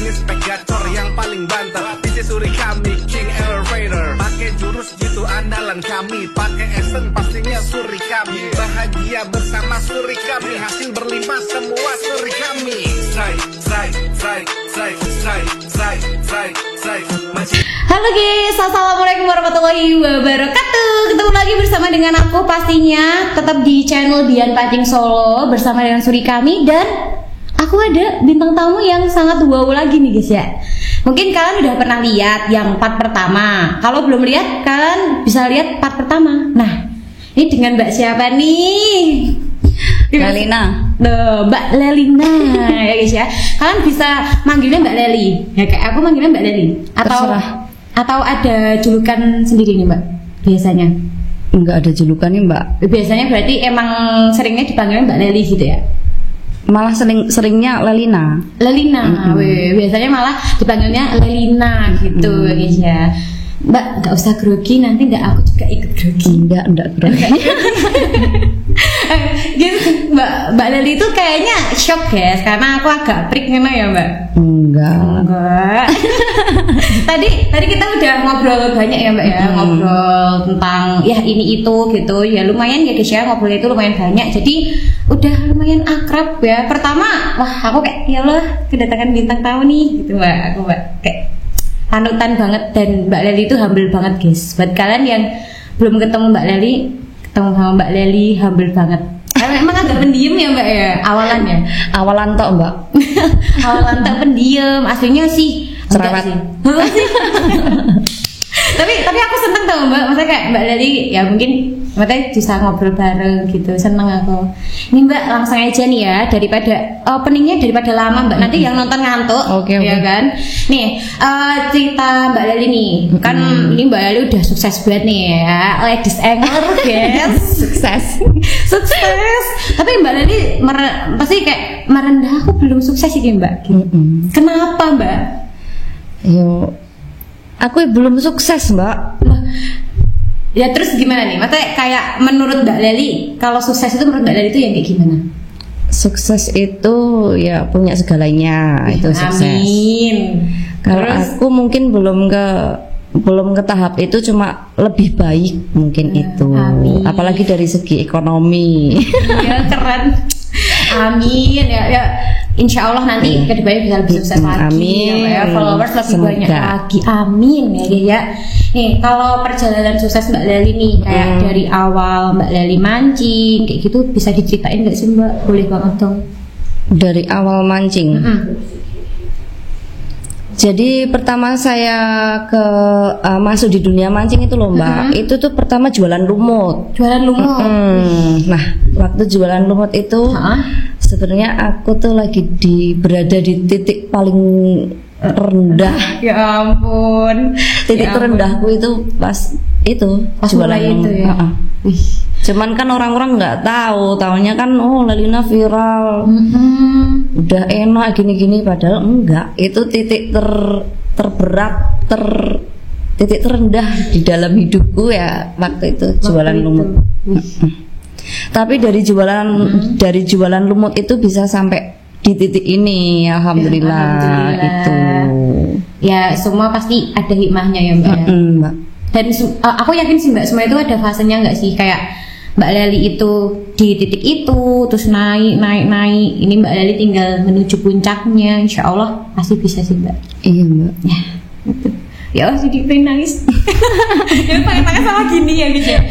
ini spek gacor yang paling banter. This is Suri kami, King Elevator. Pakai jurus gitu andalan kami, pakai esen pastinya Suri kami. Bahagia bersama Suri kami, hasil berlimpah semua Suri kami. Strike, strike, strike, strike, strike, strike, strike, strike. Halo guys, assalamualaikum warahmatullahi wabarakatuh. Ketemu lagi bersama dengan aku pastinya tetap di channel Dian Pancing Solo bersama dengan Suri kami. Dan aku ada bintang tamu yang sangat wow lagi nih guys ya. Mungkin kalian udah pernah lihat yang part pertama. Kalau belum lihat, kalian bisa lihat part pertama. Nah, ini dengan Mbak siapa nih? Lelina. Mbak Lelina ya guys ya. Kalian bisa manggilnya Mbak Leli. Ya kayak aku manggilnya Mbak Leli. Atau ada julukan sendiri nih Mbak biasanya? Enggak ada julukan nih Mbak. Biasanya berarti emang seringnya dipanggilnya Mbak Leli gitu ya? Malah seringnya Lelina. Lelina, biasanya malah dipanggilnya Lelina gitu guys ya. Mbak nggak usah grogi, nanti nggak aku juga ikut grogi. Enggak grogi. Gitu Mbak Leli itu kayaknya shock guys, karena aku agak freak gitu ya Mbak. Enggak. tadi kita udah ngobrol banyak ya Mbak ya, ngobrol tentang ya ini itu gitu ya, lumayan ya guys ya, ngobrol itu lumayan banyak, jadi udah lumayan akrab ya. Pertama wah aku kayak ya Allah kedatangan bintang tamu nih gitu Mbak, aku Mbak kayak panutan banget, dan Mbak Leli itu humble banget guys. Buat kalian yang belum ketemu Mbak Leli, ketemu sama Mbak Leli humble banget. Emang agak pendiam ya Mbak ya awalannya. Awalan tok Mbak. Awalan tok pendiam, aslinya sih cerewet. tapi aku seneng tau Mbak, maksudnya kayak Mbak Leli ya mungkin maksudnya bisa ngobrol bareng gitu, seneng aku. Ini Mbak langsung aja nih ya, daripada openingnya daripada lama Mbak, nanti yang nonton ngantuk. Oke. Ya kan. Nih cerita Mbak Leli nih, kan ini Mbak Leli udah sukses banget nih ya, ladies angler guys. sukses. Tapi Mbak Leli pasti kayak merendah, aku belum sukses ini Mbak gitu. Kenapa Mbak? Yo, aku belum sukses Mbak. Ya terus gimana nih? Maksudnya kayak menurut Mbak Leli, kalau sukses itu menurut Mbak Leli itu yang kayak gimana? Sukses itu ya punya segalanya, itu sukses. Amin. Kalau aku mungkin belum ke tahap itu, cuma lebih baik mungkin itu. Amin. Apalagi dari segi ekonomi. Ya keren. Amin ya. Insya Allah nanti kedepannya bisa lebih sukses lagi. Amin. Ya, followers lebih banyak lagi. Amin ya. Nih kalau perjalanan sukses Mbak Leli nih, kayak dari awal Mbak Leli mancing kayak gitu, bisa diceritain nggak sih Mbak? Boleh banget dong. Dari awal mancing. Jadi pertama saya masuk di dunia mancing itu loh Mbak, itu tuh pertama jualan lumut. Jualan lumut. Nah waktu jualan lumut itu sebenarnya aku tuh lagi berada di titik paling rendah. Ya ampun. Titik terendahku itu pas jualan lumut. Itu ya. Cuman kan orang-orang nggak taunya kan Lelina viral, udah enak gini-gini, padahal enggak. Itu titik terberat, titik terendah di dalam hidupku ya waktu itu jualan lumut. Tapi dari jualan lumut itu bisa sampai di titik ini, alhamdulillah. Itu ya semua pasti ada hikmahnya ya Mbak. Mbak. Dan aku yakin sih Mbak, semua itu ada fasenya nggak sih, kayak Mbak Leli itu di titik itu terus naik. Ini Mbak Leli tinggal menuju puncaknya, insya Allah pasti bisa sih Mbak. Iya Mbak. Ya, gitu. Ya Allah jadi pengen nangis. Ya pengen nangis sama gini ya gitu ya.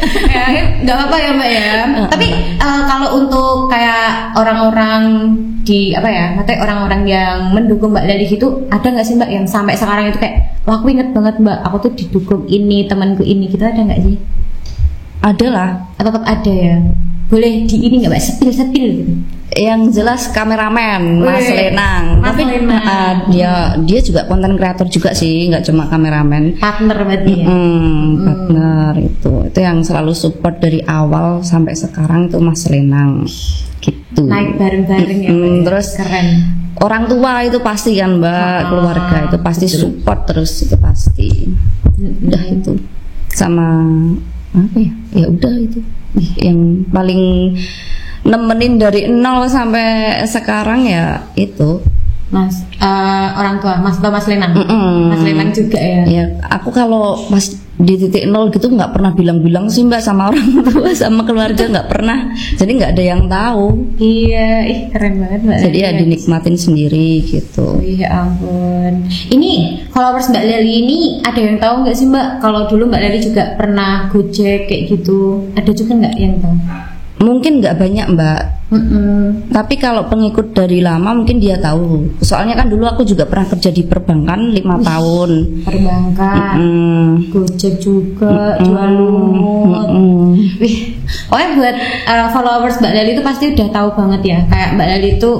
Nggak apa-apa ya Mbak ya. Tapi kalau untuk kayak orang-orang di maksudnya orang-orang yang mendukung Mbak Leli gitu, ada nggak sih Mbak yang sampai sekarang itu kayak, wah aku inget banget Mbak, aku tuh didukung ini, temanku ini gitu, ada nggak sih? Ada lah. Tetap ada ya. Boleh di ini nggak Mbak, sepil gitu? Yang jelas kameramen Mas Lenang. Tapi dia juga konten kreator juga sih, nggak cuma kameramen. Partner berarti ya. Partner itu yang selalu support dari awal sampai sekarang tuh Mas Lenang. Gitu. Naik bareng-bareng ya. Terus keren. Orang tua itu pasti kan Mbak, keluarga itu pasti support terus, itu pasti. Udah itu. Sama apa ya? Ya udah itu. Yang paling nemenin dari nol sampai sekarang ya itu Mas orang tua Mas Lenang. Mas Lenang juga ya. Ya, aku kalau pas di titik nol gitu nggak pernah bilang-bilang sih Mbak sama orang tua, sama keluarga nggak pernah. Jadi nggak ada yang tahu. Iya, keren banget Mbak. Jadi ya dinikmatin sendiri gitu. Ya ampun. Ini followers Mbak Leli ini ada yang tahu nggak sih Mbak? Kalau dulu Mbak Leli juga pernah Gojek kayak gitu. Ada juga nggak yang tahu? Mungkin nggak banyak Mbak. Tapi kalau pengikut dari lama mungkin dia tahu. Soalnya kan dulu aku juga pernah kerja di perbankan 5 tahun. Perbankan, Gojek juga, jual lumut. Wih, pokoknya buat followers Mbak Leli itu pasti udah tahu banget ya. Kayak Mbak Leli itu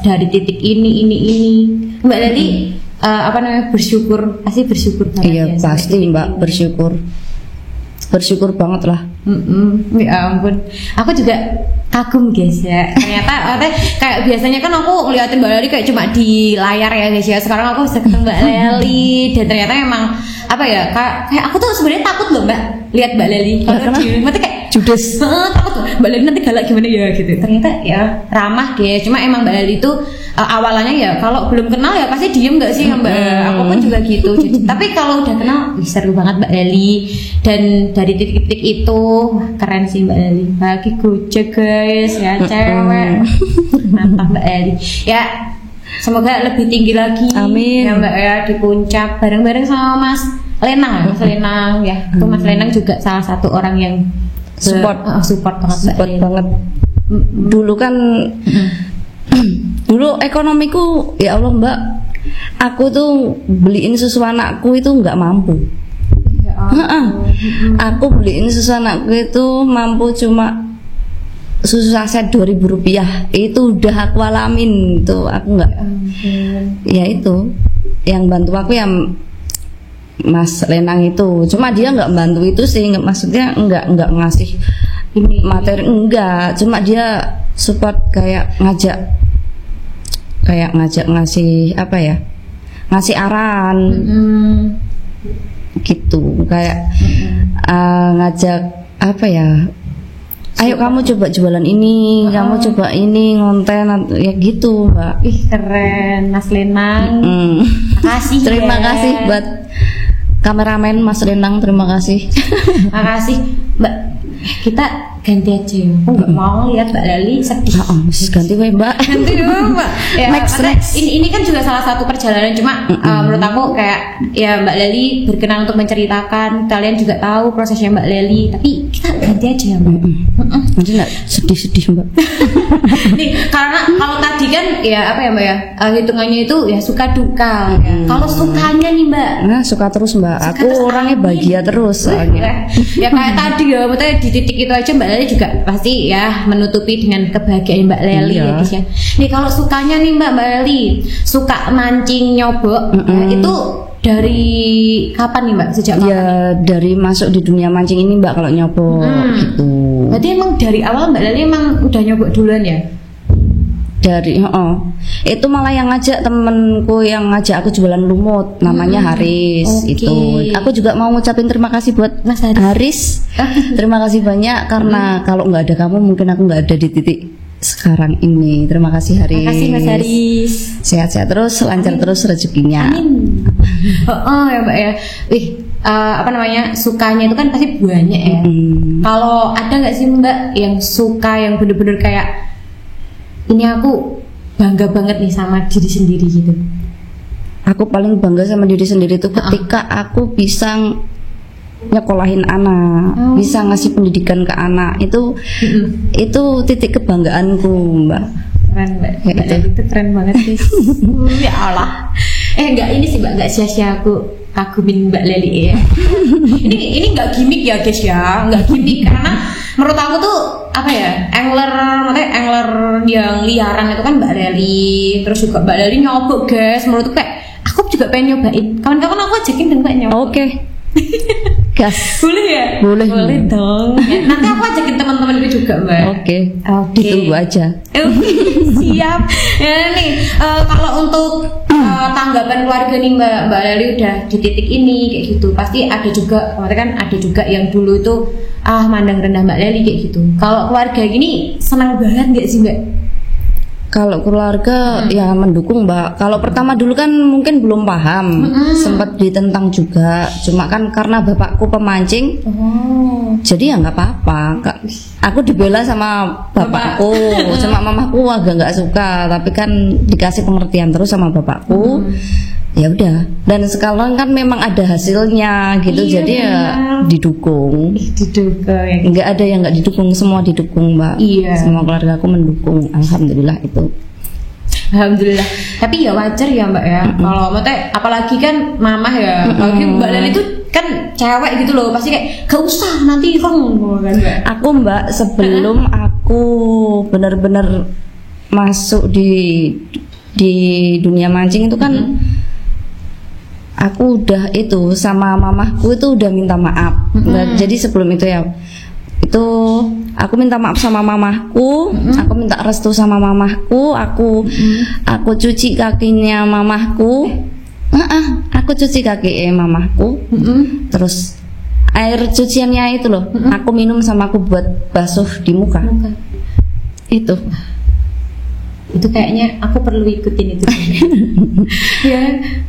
dari titik ini. Mbak Leli bersyukur, pasti bersyukur banget. Iya ya, pasti Mbak bersyukur banget lah. Ya ampun, aku juga kagum guys ya. Ternyata kayak biasanya kan aku ngeliatin Mbak Leli kayak cuma di layar ya guys ya. Sekarang aku bisa ketemu Mbak Leli dan ternyata emang kayak aku tuh sebenarnya takut loh Mbak lihat Mbak Leli. Kalau di rumah tuh kayak judes, takut tuh Mbak Leli nanti galak gimana ya gitu. Ternyata ya ramah guys. Cuma emang Mbak Leli tuh awalnya ya kalau belum kenal ya pasti diem nggak sih Mbak. Aku pun juga gitu. Tapi kalau udah kenal seru banget Mbak Leli. Dan dari titik-titik itu keren sih Mbak Leli. Bagi Gojek guys ya cewek. Mantap Mbak Leli. Ya semoga lebih tinggi lagi. Amin. Ya Mbak ya di puncak bareng-bareng sama Mas Lenang ya. Mas Lenang ya. Itu Mas Lenang juga salah satu orang yang support banget support banget. Dulu kan dulu ekonomiku ya Allah Mbak, aku tuh beliin susu anakku itu nggak mampu. Aku beliin susu anakku itu mampu cuma susu saset 2.000 rupiah. Itu udah aku alamin tuh, aku nggak. Ya itu yang bantu aku yang Mas Lenang itu. Cuma dia nggak bantu itu sih, maksudnya nggak ngasih materi, enggak. Cuma dia support kayak ngajak ngasih apa ya, ngasih aran gitu, kayak ngajak apa ya, ayo kamu coba jualan ini, kamu coba ini ngonten ya gitu Mbak. Ih keren Mas Lenang. Makasih. Terima kasih buat kameramen Mas Lenang, terima kasih. Makasih Mbak. Kita ganti aja ya. Aku nggak mau lihat Mbak Leli sedih. Ganti wae Mbak. Ganti dulu Mbak. Ya, next. Ini kan juga salah satu perjalanan. Cuma menurut aku kayak ya Mbak Leli berkenan untuk menceritakan. Kalian juga tahu prosesnya Mbak Leli. Tapi kita ganti aja ya Mbak. Nanti nggak sedih-sedih Mbak. Nih karena kalau tadi kan ya apa ya Mbak ya, hitungannya itu ya suka duka. Kalau sukanya nih Mbak. Nah suka terus Mbak. Aku orangnya bahagia terus soalnya. Ya kayak tadi ya, maksudnya di titik itu aja Mbak Leli juga pasti ya menutupi dengan kebahagiaan Mbak Leli ya guys ya. Nih kalau sukanya nih Mbak Leli suka mancing nyobok, itu dari kapan nih Mbak? Sejak kapan? Ya dari masuk di dunia mancing ini Mbak kalau nyobok gitu. Berarti emang dari awal Mbak Leli emang udah nyobok duluan ya? Dari itu malah yang ngajak temenku, yang ngajak aku jualan lumut, namanya Haris. Itu aku juga mau ngucapin terima kasih buat Mas Haris. Terima kasih banyak karena kalau nggak ada kamu mungkin aku nggak ada di titik sekarang ini. Terima kasih Haris. Terima kasih Mas Haris. Sehat-sehat terus, lancar terus rezekinya. Amin. Ya Mbak ya. Apa namanya, sukanya itu kan pasti banyak ya. Kalau ada nggak sih Mbak yang suka yang bener-bener kayak ini aku bangga banget nih sama diri sendiri gitu? Aku paling bangga sama diri sendiri itu ketika aku bisa nyekolahin anak, bisa ngasih pendidikan ke anak. Itu titik kebanggaanku Mbak. Keren Mbak. Itu keren banget sih. Ya Allah. Enggak, ini sih Mbak, enggak sia-sia aku kagumin Mbak Leli ya. ini enggak gimmick ya guys ya, enggak gimmick karena menurut aku tuh apa ya, angler yang liaran itu kan Mbak Leli, terus juga Mbak Leli nyobok guys. Menurutku kayak aku juga pengen nyobain. Kawan-kawan aku ajakin dan Mbak nyobok. Oke. Gas. Boleh ya? Boleh dong. Ya, nanti aku ajakin teman-temanku juga Mbak. Oke. Ditunggu aja. Siap. Ya nih kalau untuk tanggapan keluarga nih Mbak Leli udah di titik ini kayak gitu, pasti ada juga, kemarin kan ada juga yang dulu itu mandang rendah Mbak Leli kayak gitu. Kalau keluarga gini senang banget nggak sih Mbak? Kalau keluarga ya mendukung Mbak. Kalau pertama dulu kan mungkin belum paham, sempat ditentang juga. Cuma kan karena bapakku pemancing, jadi ya nggak apa-apa. Aku dibela sama bapakku, sama mamaku agak nggak suka. Tapi kan dikasih pengertian terus sama bapakku. Ya udah. Dan sekarang kan memang ada hasilnya gitu, Iya, jadi ya didukung. Didukung. Nggak ada yang nggak didukung, semua didukung Mbak. Iya. Semua keluarga aku mendukung, alhamdulillah itu. Alhamdulillah. Tapi ya wajar ya Mbak ya. Kalau maksudnya apalagi kan mamah ya. Apalagi Mbak Leli itu kan cewek gitu loh. Pasti kayak gak usah nanti kan Mbak. Aku Mbak sebelum aku benar-benar masuk di dunia mancing itu kan aku udah itu sama mamahku itu udah minta maaf. Nah, jadi sebelum itu ya itu aku minta maaf sama mamahku, aku minta restu sama mamahku, aku cuci kakinya mamahku, aku cuci kaki mamahku, terus air cuciannya itu loh, aku minum sama aku buat basuh di muka. Itu kayaknya aku perlu ikutin itu.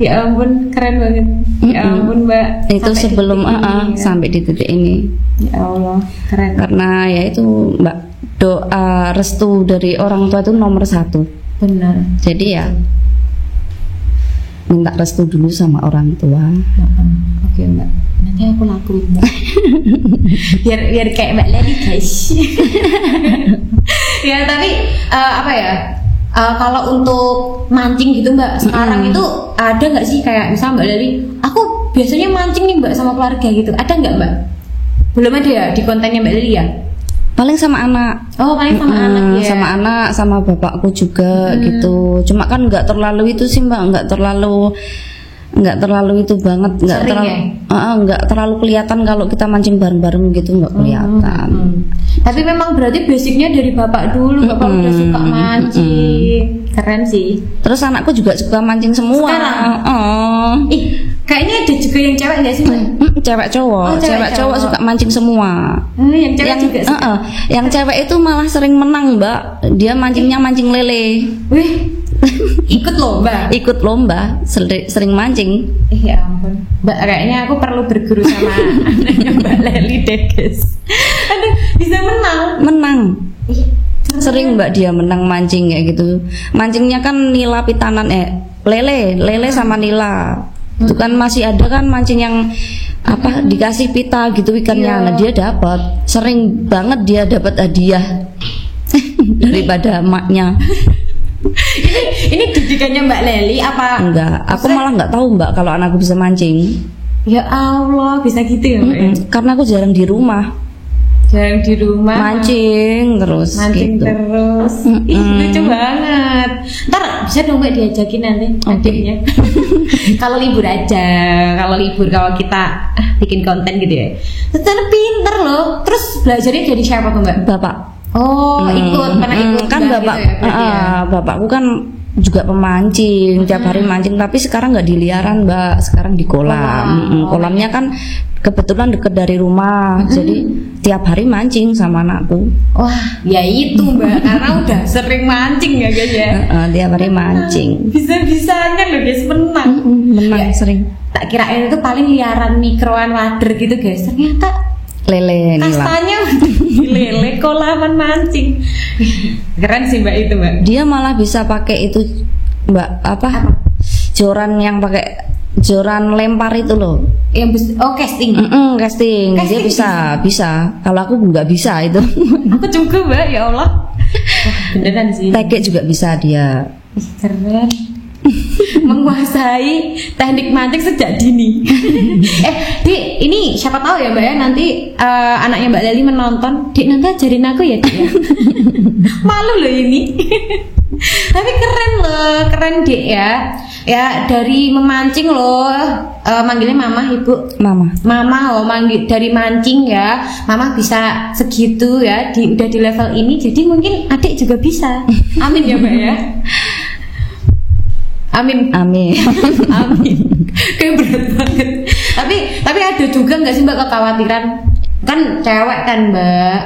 ya ampun, keren banget. Ya ampun Mbak. Itu sampai sebelum di titik ini, sampai di titik ini. Ya Allah, keren. Karena ya itu Mbak, doa restu dari orang tua itu nomor 1. Benar. Jadi ya minta restu dulu sama orang tua. Oke Mbak, nanti aku lakuin Mbak. biar kayak Mbak Leli guys. Ya tapi apa ya? Kalau untuk mancing gitu Mbak, sekarang itu ada nggak sih kayak misal Mbak Leli, aku biasanya mancing nih Mbak sama keluarga gitu, ada nggak Mbak? Belum ada ya di kontennya Mbak Leli ya? Paling sama anak. Oh paling sama anak ya? Sama anak, sama bapakku juga gitu. Cuma kan nggak terlalu itu sih Mbak, nggak terlalu itu banget, nggak terlalu kelihatan kalau kita mancing bareng-bareng gitu, nggak kelihatan. Tapi memang berarti basicnya dari bapak dulu, bapak udah suka mancing, keren sih. Terus anakku juga suka mancing semua. Sekarang? Kayaknya ada juga yang cewek nggak sih Mbak? Cewek cowok, cewek cowok suka mancing semua. Yang cewek juga suka. Yang cewek itu malah sering menang Mbak. Dia mancingnya mancing lele. Wih, ikut lomba. Ikut lomba, sering mancing. Ya ampun, Mbak, kayaknya aku perlu berguru sama anaknya Mbak Leli deh guys. Aduh, bisa menang. Sering Mbak dia menang mancing kayak gitu. Mancingnya kan nila pitanan lele sama nila. Itu kan masih ada kan mancing yang apa dikasih pita gitu ikannya. Nah dia dapat, sering banget dia dapat hadiah daripada emaknya. Ini didikannya Mbak Leli apa? Enggak, aku malah nggak tahu Mbak kalau anakku bisa mancing. Ya Allah, bisa gitu ya Mbak ya? Karena aku jarang di rumah. Jarang di rumah. Mancing terus. Mancing gitu. terus. Ih, lucu banget. Ntar bisa dong Mbak diajakin nanti adiknya. Kalau libur aja, kalau kita bikin konten gitu ya. Terus pinter loh. Terus belajarnya dari siapa tuh Mbak? Bapak. Oh, ikut karena ikut kan bapak gitu ya, bapakku kan juga pemancing, tiap hari mancing, tapi sekarang nggak di liaran Mbak, sekarang di kolam. Kolamnya kan kebetulan deket dari rumah, jadi tiap hari mancing sama anakku. Wah, ya itu Mbak, karena udah sering mancing ya guys ya. Tiap hari mancing. Bisa-bisanya loh guys, menang sering. Tak kirain itu paling liaran mikroan wader gitu guys, ternyata lele nila. Kastanya lele kolaman mancing. Keren sih Mbak itu Mbak. Dia malah bisa pakai itu Mbak apa? Joran yang pakai joran lempar itu loh. Yang casting. Casting. Dia bisa. Kalau aku nggak bisa itu. Aku juga Mbak, ya Allah. Beneran sih. Tege juga bisa dia. Keren. Menguasai teknik mancing sejak dini. Dik, ini siapa tahu ya Mbak ya, nanti anaknya Mbak Leli menonton. Dik, nanti ajarin aku ya Dik ya. Malu loh ini. Tapi keren Dik ya. Ya dari memancing loh, manggilnya mama ibu. Mama loh manggil dari mancing ya. Mama bisa segitu ya, udah di level ini. Jadi mungkin adik juga bisa. Amin ya Mbak ya. Amin. Kayak berat banget. Tapi ada juga nggak sih Mbak kekhawatiran? Kan cewek kan Mbak.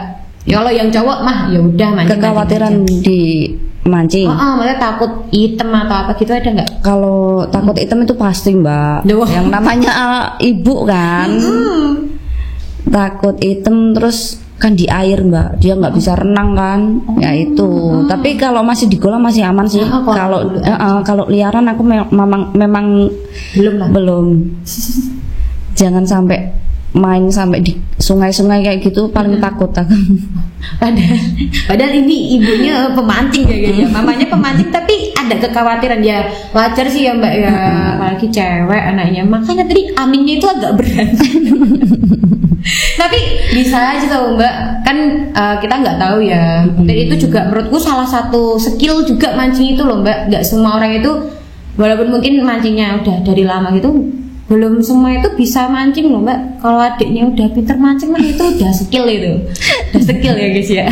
Ya kalau yang cowok mah ya udah mancing. Kekhawatiran di mancing. Maksudnya takut hitam atau apa gitu ada nggak? Kalau takut hitam itu pasti Mbak. Duh. Yang namanya ibu kan. Takut hitam terus kan di air Mbak, dia nggak bisa renang kan, ya itu. Tapi kalau masih di kolam masih aman sih. Kalau liaran aku memang belum. Jangan sampai main sampai di sungai-sungai kayak gitu, paling takut aku. Padahal ini ibunya pemancing ya guys ya, mamanya pemancing tapi ada kekhawatiran ya, wajar sih ya Mbak ya, apalagi cewek anaknya, makanya tadi aminnya itu agak berat. Tapi bisa aja tau Mbak, kan kita nggak tahu ya. Dan itu juga menurutku salah satu skill juga mancing itu loh Mbak. Nggak semua orang itu, walaupun mungkin mancingnya udah dari lama gitu, belum semua itu bisa mancing loh Mbak. Kalau adiknya udah pinter mancing mah itu udah skill itu, udah skill ya guys ya.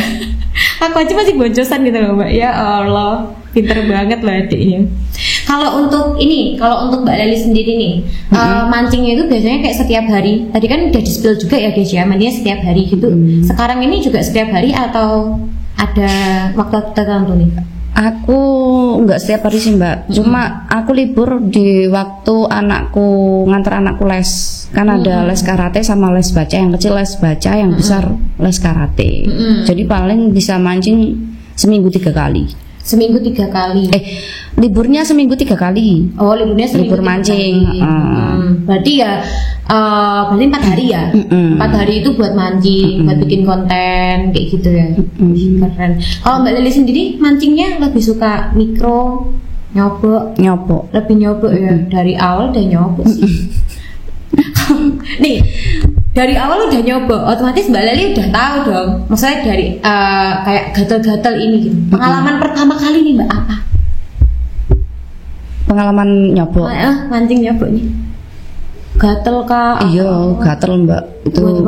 Aku aja masih boncosan gitu loh Mbak. Ya Allah, pinter banget loh adiknya. Kalau untuk Mbak Leli sendiri nih, mancingnya itu biasanya kayak setiap hari. Tadi kan udah di-spill juga ya guys ya, mancingnya setiap hari gitu. Sekarang ini juga setiap hari atau ada waktu tertentu nih? Aku nggak setiap hari sih Mbak, cuma aku libur di waktu anakku ngantar anakku les. Kan ada les karate sama les baca, yang kecil les baca, yang besar les karate. Jadi paling bisa mancing seminggu 3 kali. Seminggu 3 kali. Liburnya seminggu 3 kali. Oh, liburnya seminggu libur mancing. Berarti ya berarti 4 hari ya. 4 hari itu buat mancing, buat bikin konten kayak gitu ya. Keren. Kalau Mbak Leli sendiri mancingnya lebih suka mikro, nyobok. Lebih nyobok ya. Dari awal udah nyobok sih. Nih, dari awal udah nyobok, otomatis Mbak Leli udah tahu dong. Maksudnya dari kayak gatal-gatal ini gitu. Pengalaman pertama kali nih Mbak apa? Pengalaman nyobok. Mancing nyobok nih. Gatel kah? Iya, gatel Mbak. Itu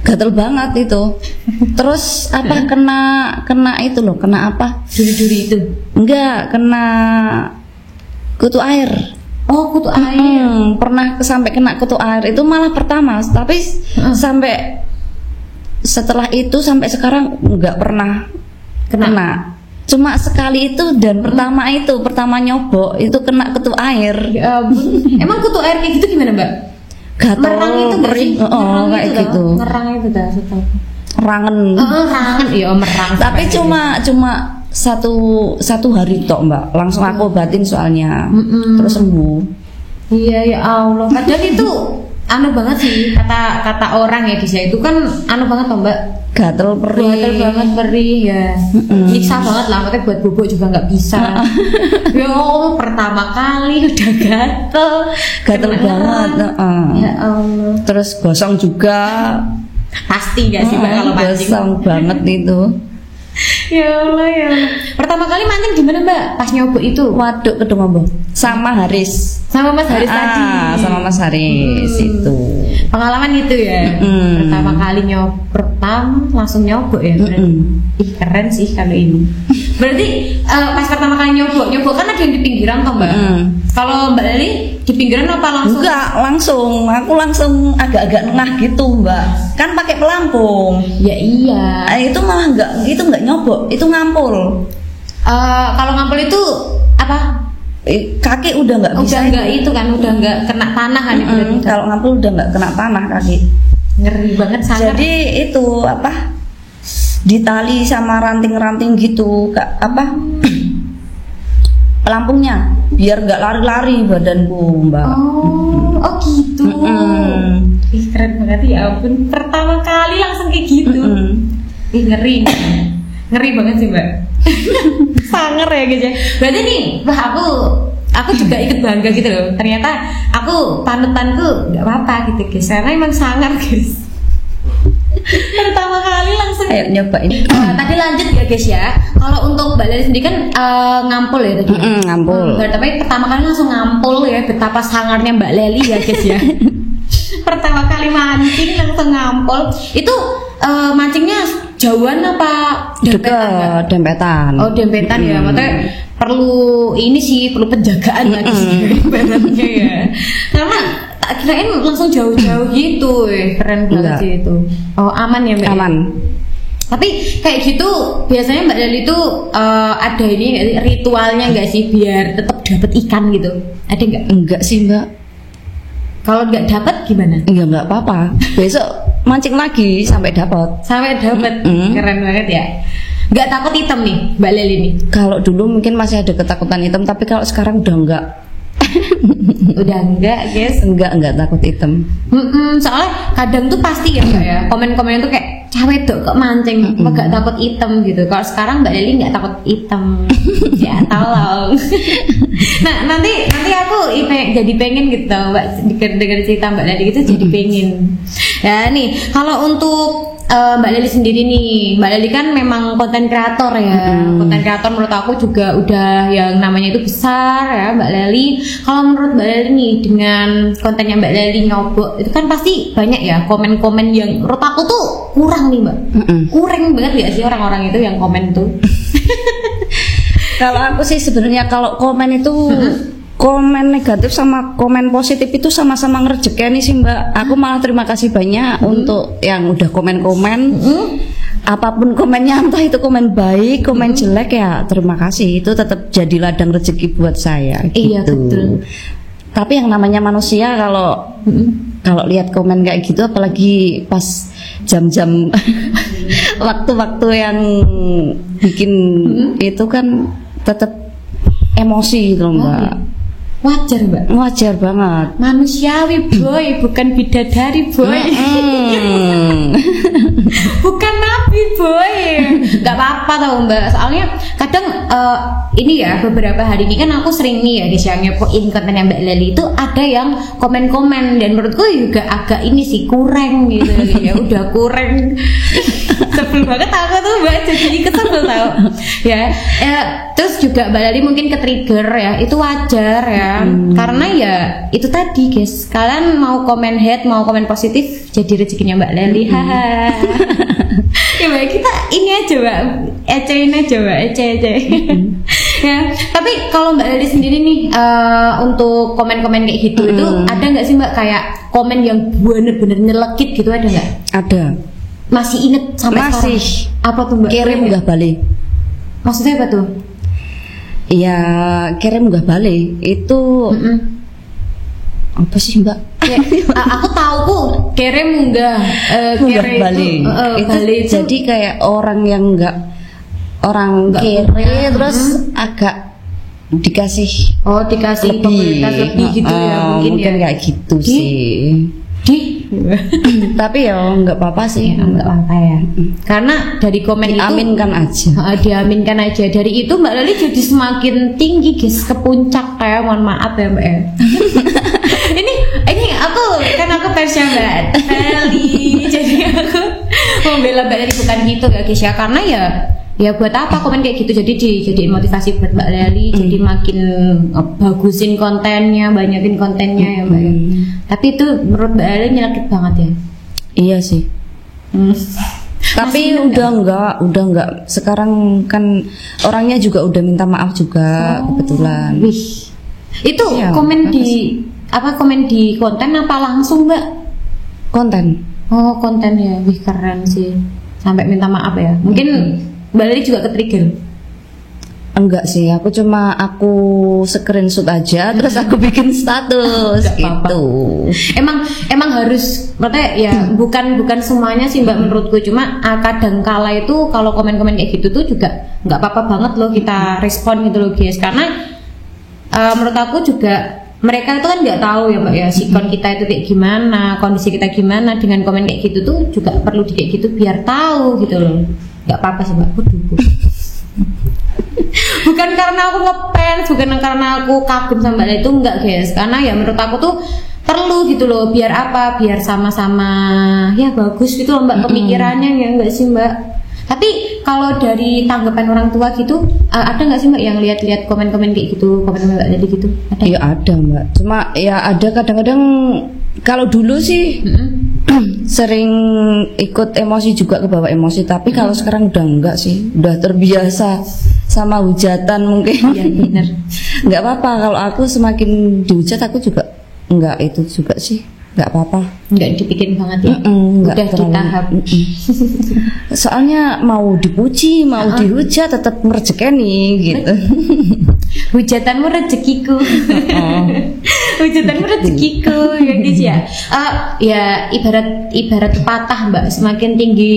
gatel banget itu. Terus apa kena itu loh, kena apa? Duri-duri itu. Enggak, kena kutu air. Oh, kutu air. Pernah sampai kena kutu air itu malah pertama, tapi sampai setelah itu sampai sekarang nggak pernah kena. Cuma sekali itu dan pertama nyobok itu kena kutu air. Ya ampun. Emang kutu air kayak gitu gimana Mbak? Gatel, merang itu perih, kayak gitu. Merang itu dah setahu. Rangen. Rangen, iya merang. Tapi cuma satu hari tok Mbak, langsung aku obatin soalnya, terus sembuh. Iya ya Allah, padahal itu anu banget sih kata orang ya guys ya, itu kan anu banget toh Mbak, gatel banget perih ya, nyiksa banget lah, makanya buat bubuk juga nggak bisa. Ya Allah, pertama kali udah gatel banget. Ya Allah. Terus gosong juga. Pasti gak sih Mbak kalau mancing? Gosong banget itu. Ya Allah ya. Pertama kali mancing gimana Mbak? Pas nyobok itu? Waduk Kedung Ombong. Sama Haris. Sama Mas Haris tadi. Sama Mas Haris itu. Pengalaman itu ya. Pertama kali langsung nyobok ya. Ih keren sih kalau ini. Berarti pas pertama kali nyobok kan ada yang di pinggiran toh Mbak? Kalau Mbak Leli di pinggiran apa langsung? Enggak, langsung. Aku langsung agak-agak nengah gitu Mbak. Kan pakai pelampung. Ya iya. Itu malah enggak nyobok, itu ngampul. Kalau ngampul itu apa? Kaki udah nggak bisa. Udah nggak itu kan, udah nggak kena tanah kan? Kalau ngampul udah nggak kena tanah kaki. Ngeri banget sangat. Jadi itu apa? Ditali sama ranting-ranting gitu, pelampungnya, biar nggak lari-lari badanku Mbak. Oh gitu. Ih keren banget ya ampun. Pertama kali langsung kayak gitu. Ih ngeri banget sih Mbak. Sanger ya guys ya. Berarti nih, aku juga ikut bangga gitu loh. Ternyata aku panutanku nggak apa-apa gitu guys. Karena emang sangar guys. Pertama kali langsung. Ayo nyobain. Tadi lanjut ya guys ya. Kalau untuk Mbak Leli sendiri kan ngampul ya tadi. Ngampul. Tapi pertama kali langsung ngampul ya. Betapa sangarnya Mbak Leli ya guys ya. Pertama kali mancing langsung ngampul. Itu mancingnya jauhan apa dempetan? Dempetan. Oh dempetan ya, maksudnya perlu penjagaan lagi ibaratnya ya. Karena tak kirain langsung jauh-jauh gitu, keren banget sih itu. Oh aman ya Mbak? Aman. Tapi kayak gitu biasanya Mbak Leli itu ada ini nggak sih, ritualnya nggak sih biar tetap dapat ikan gitu? Ada nggak? Enggak sih Mbak. Kalau nggak dapat gimana? Ya nggak apa-apa. Besok mancing lagi sampai dapat. Sampai dapat. Keren banget ya. Nggak takut hitam nih Mbak Leli nih? Kalau dulu mungkin masih ada ketakutan hitam, tapi kalau sekarang udah enggak. Udah enggak guys. Enggak takut hitam. Soalnya kadang tuh pasti ya Mbak ya, komen-komen tuh kayak cewek dok kok mancing, kok gak takut hitam gitu. Kalau sekarang Mbak Leli nggak takut hitam. Ya tolong. Nah nanti aku jadi pengen gitu Mbak, dengar cerita Mbak Leli gitu jadi pengen. Ya nih kalau untuk Mbak Leli sendiri nih, Mbak Leli kan memang konten kreator ya. Konten kreator menurut aku juga udah yang namanya itu besar ya Mbak Leli. Kalau menurut Mbak Leli nih dengan kontennya Mbak Leli nyobok itu kan pasti banyak ya komen-komen yang menurut aku tuh kurang nih Mbak. Kurang banget ya sih orang-orang itu yang komen tuh. Kalau aku sih sebenarnya kalau komen itu komen negatif sama komen positif itu sama-sama ngerejekeni sih Mbak. Aku malah terima kasih banyak untuk yang udah komen-komen. Apapun komennya, entah itu komen baik, komen jelek ya terima kasih. Itu tetap jadi ladang rezeki buat saya gitu. Iya betul. Tapi yang namanya manusia kalau lihat komen kayak gitu, apalagi pas jam-jam waktu-waktu yang bikin itu kan tetap emosi gitu Mbak. Wajar Mbak. Wajar banget. Manusiawi boy, bukan bidadari boy. Bukan nabi boy. Gak apa-apa tau Mbak. Soalnya kadang ini ya beberapa hari ini kan aku sering nih ya yang ngepoin kontennya Mbak Leli itu ada yang komen-komen dan menurutku juga agak ini sih kurang gitu ya. Udah kurang. Sebel banget aku tuh Mbak, jadi kesel tau ya. Terus juga Mbak Leli mungkin ke-trigger ya, itu wajar ya. Karena ya itu tadi guys, kalian mau komen hate mau komen positif jadi rezekinya Mbak Leli. Ya Mbak, kita ini aja Mbak, ecein aja Mbak, ece. Ya, tapi kalau Mbak Leli sendiri nih untuk komen-komen kayak gitu itu ada nggak sih Mbak kayak komen yang bener-bener nyelekit gitu, ada nggak? Ada. Masih inget sampai masih sekarang? Apa tuh Mbak? Kirim nggak balik. Maksudnya apa tuh? Iya, kirim nggak balik itu apa sih Mbak? Aku tahu kok kirim nggak balik. Itu balik jadi kayak orang yang nggak kere terus agak dikasih komunitas lebih gitu ya mungkin ya. Kayak gitu sih. Tapi ya nggak apa-apa sih, nggak apa-apa ya. Karena dari komen diaminkan itu diaminkan aja. Dari itu Mbak Leli jadi semakin tinggi guys, ke puncak kayak mohon maaf ya Mbak ya. ini aku fansnya Mbak Leli, jadi aku membela Mbak Leli bukan gitu ya guys ya, karena ya buat apa komen kayak gitu, jadi motivasi buat Mbak Leli, jadi makin bagusin kontennya, banyakin kontennya ya Mbak ya. Tapi itu menurut Mbak Leli nyelekit banget ya. Iya sih. Tapi udah enggak. Sekarang kan orangnya juga udah minta maaf juga kebetulan. Wih. Itu ya, komen di komen di konten apa langsung Mbak? Konten. Oh, konten ya. Wih, keren sih. Sampai minta maaf ya. Mungkin Mbak Leli juga ke-trigger? Enggak sih, aku screenshot aja terus aku bikin status gitu. Emang harus, maksudnya ya bukan semuanya sih Mbak menurutku, cuma kadang kala itu kalau komen-komen kayak gitu tuh juga nggak apa-apa banget loh kita respon gitu loh guys, karena menurut aku juga mereka itu kan nggak tahu ya Mbak ya sikon kita itu kayak gimana, kondisi kita gimana, dengan komen kayak gitu tuh juga perlu kayak gitu biar tahu gitu loh. Nggak apa-apa sih Mbak, bukan karena aku ngefans, bukan karena aku kagum sama Mbak Leli, itu enggak guys, karena ya menurut aku tuh perlu gitu loh, biar apa, biar sama-sama ya bagus gitu loh Mbak pemikirannya ya enggak sih Mbak. Tapi kalau dari tanggapan orang tua gitu ada nggak sih Mbak yang lihat-lihat komen-komen kayak gitu, komen Mbak Leli gitu? Ada? Ya ada Mbak, cuma ya ada kadang-kadang kalau dulu sih sering ikut emosi juga, kebawa emosi, tapi kalau sekarang udah enggak sih, udah terbiasa sama hujatan mungkin. Iya benar. Nggak apa-apa, kalau aku semakin dihujat aku juga enggak itu juga sih. nggak apa-apa. Nggak dipikirin banget ya. Nggak Udah terlalu. ditahap. Soalnya mau dipuji, mau dihujat tetap ngerjekeni gitu. Hujatanmu rezekiku. Hujatanmu rezekiku ya guys ya. Ya ibarat pepatah Mbak, semakin tinggi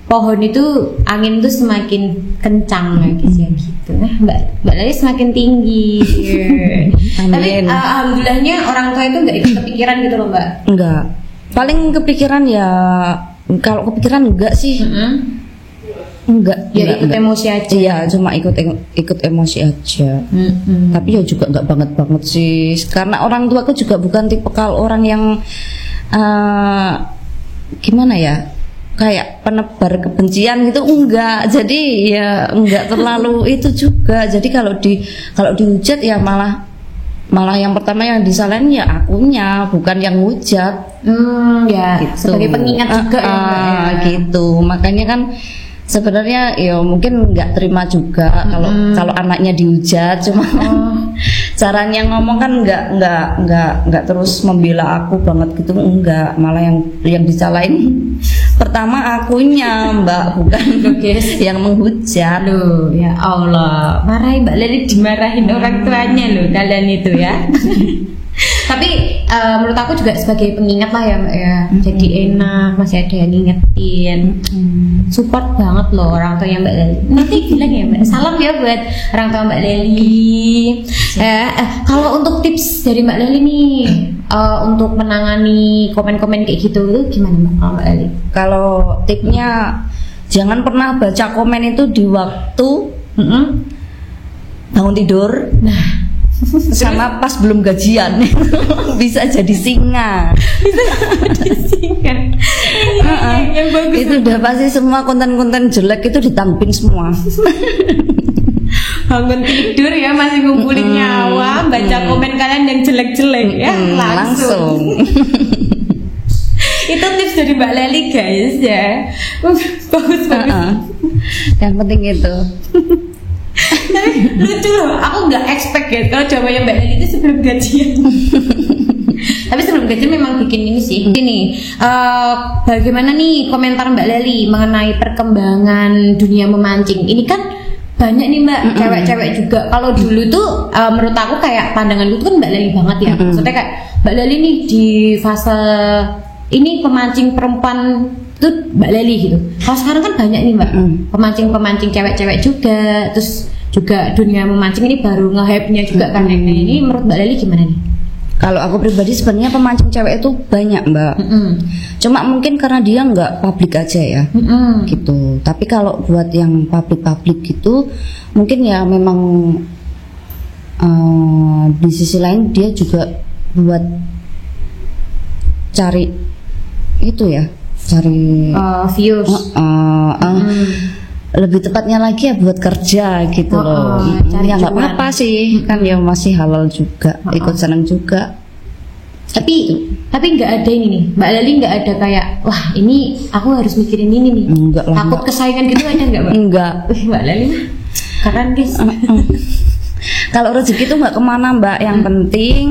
pohon itu angin tuh semakin kencang ya guys ya gitu. Nah Mbak Lali semakin tinggi. Tapi alhamdulillahnya orang tua itu nggak ikut kepikiran gitu loh Mbak. Enggak. Paling kepikiran ya, kalau kepikiran enggak sih. Enggak, ya ikut emosi aja. Iya, cuma ikut emosi aja. Tapi ya juga enggak banget sih. Karena orang tuaku juga bukan tipe kalau orang yang gimana ya? Kayak penebar kebencian gitu enggak. Jadi ya enggak terlalu itu juga. Jadi kalau dihujat ya malah yang pertama yang disalahin ya akunya, bukan yang hujat. Ya gitu. Sebagai pengingat juga ya. Gitu. Makanya kan sebenarnya ya mungkin nggak terima juga kalau anaknya dihujat, cuma caranya ngomong kan nggak terus membela aku banget gitu, enggak, malah yang disalahin pertama akunya Mbak, bukan yang menghujat. Loh ya Allah, marahin Mbak Leli, dimarahin orang tuanya loh kalian itu ya. Tapi menurut aku juga sebagai pengingat lah ya Mbak ya. Jadi enak masih ada yang ngingetin. Support banget loh orang tua Mbak Leli. Nanti bilang ya Mbak, salam ya buat orang tua Mbak Leli. Kalau untuk tips dari Mbak Leli nih untuk menangani komen-komen kayak gitu itu gimana Mbak Leli? Kalau tipnya jangan pernah baca komen itu di waktu bangun tidur. Nah, sama pas belum gajian. Bisa jadi singa. Yang bagus. Itu udah pasti semua konten-konten jelek itu ditampin semua. Bangun tidur ya masih ngumpulin nyawa, baca komen kalian yang jelek-jelek ya langsung. Itu tips dari Mbak Leli guys ya. Bagus. Yang penting itu. Tapi lucu loh, aku nggak expect ya kalau jawabannya Mbak Leli itu sebelum gajian. Tapi sebelum gajian memang bikin ini sih. Ini bagaimana nih komentar Mbak Leli mengenai perkembangan dunia memancing? Ini kan banyak nih Mbak, cewek-cewek juga. Kalau dulu tuh menurut aku kayak pandangan itu kan Mbak Leli banget ya. Maksudnya kayak Mbak Leli nih di fase ini pemancing perempuan itu Mbak Leli gitu. Kalau sekarang kan banyak nih Mbak, pemancing cewek-cewek juga. Terus juga dunia memancing ini baru nge-hype-nya juga kan. Ini menurut Mbak Leli gimana nih? Kalau aku pribadi sebenarnya pemancing cewek itu banyak Mbak. Cuma mungkin karena dia nggak publik aja ya, gitu. Tapi kalau buat yang publik gitu, mungkin ya memang di sisi lain dia juga buat cari itu ya, cari views. Lebih tepatnya lagi ya buat kerja gitu loh. Ya nggak apa-apa sih, kan ya masih halal juga, ikut senang juga. Tapi nggak ada ini nih Mbak Leli, nggak ada kayak wah ini aku harus mikirin ini nih. Enggak lah, takut kesaingan gitu aja nggak Mbak? Enggak. Mbak Leli keren guys. Kalau rezeki itu nggak kemana Mbak, yang penting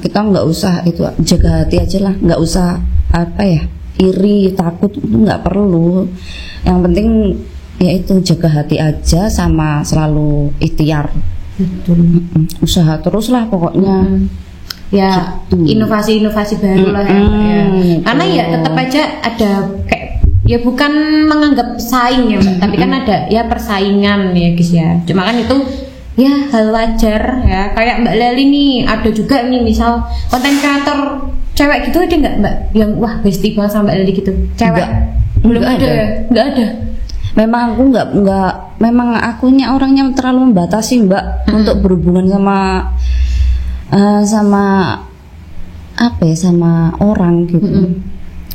kita nggak usah itu, jaga hati aja lah, nggak usah apa ya, iri, takut itu nggak perlu. Yang penting ya itu jaga hati aja sama selalu ikhtiar. Betul. Usaha terus lah pokoknya. Ya gitu. Inovasi baru lah ya, karena ya tetap aja ada kayak ya bukan menganggap saing ya Mbak, tapi kan ada ya persaingan ya guys ya. Cuma kan itu ya hal wajar ya. Kayak Mbak Leli nih ada juga nih misal konten kreator cewek gitu, ada nggak Mbak yang wah bestie banget sama Mbak Leli gitu cewek? Belum ada ya? Nggak ada. Memang aku nggak memang akunya orangnya terlalu membatasi Mbak untuk berhubungan sama apa ya, sama orang gitu.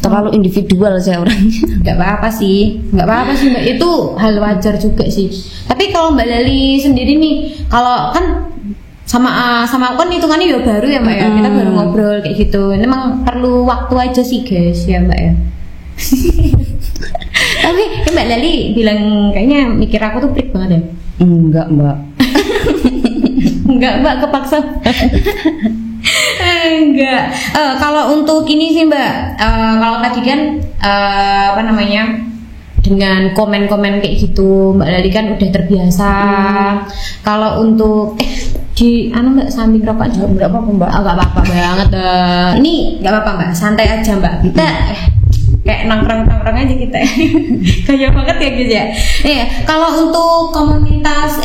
Terlalu individual saya orangnya. Nggak apa-apa sih Mbak, itu hal wajar juga sih. Tapi kalau Mbak Leli sendiri nih, kalau kan sama aku kan hitungannya ya baru ya Mbak ya, kita baru ngobrol kayak gitu. Memang perlu waktu aja sih guys ya Mbak ya. Tapi Mbak Leli bilang kayaknya mikir aku tuh pelik banget ya. Enggak Mbak. Enggak Mbak, kepaksa. enggak. Kalau untuk ini sih Mbak, kalau tadi kan apa namanya, dengan komen-komen kayak gitu Mbak Lali kan udah terbiasa. Kalau untuk di Mbak samping rokok juga enggak apa-apa Mbak. Enggak apa-apa banget. Ini enggak apa-apa Mbak, santai aja Mbak. Kita kayak nongkrong aja kita. Kaya banget ya guys ya. Kalau untuk komunitas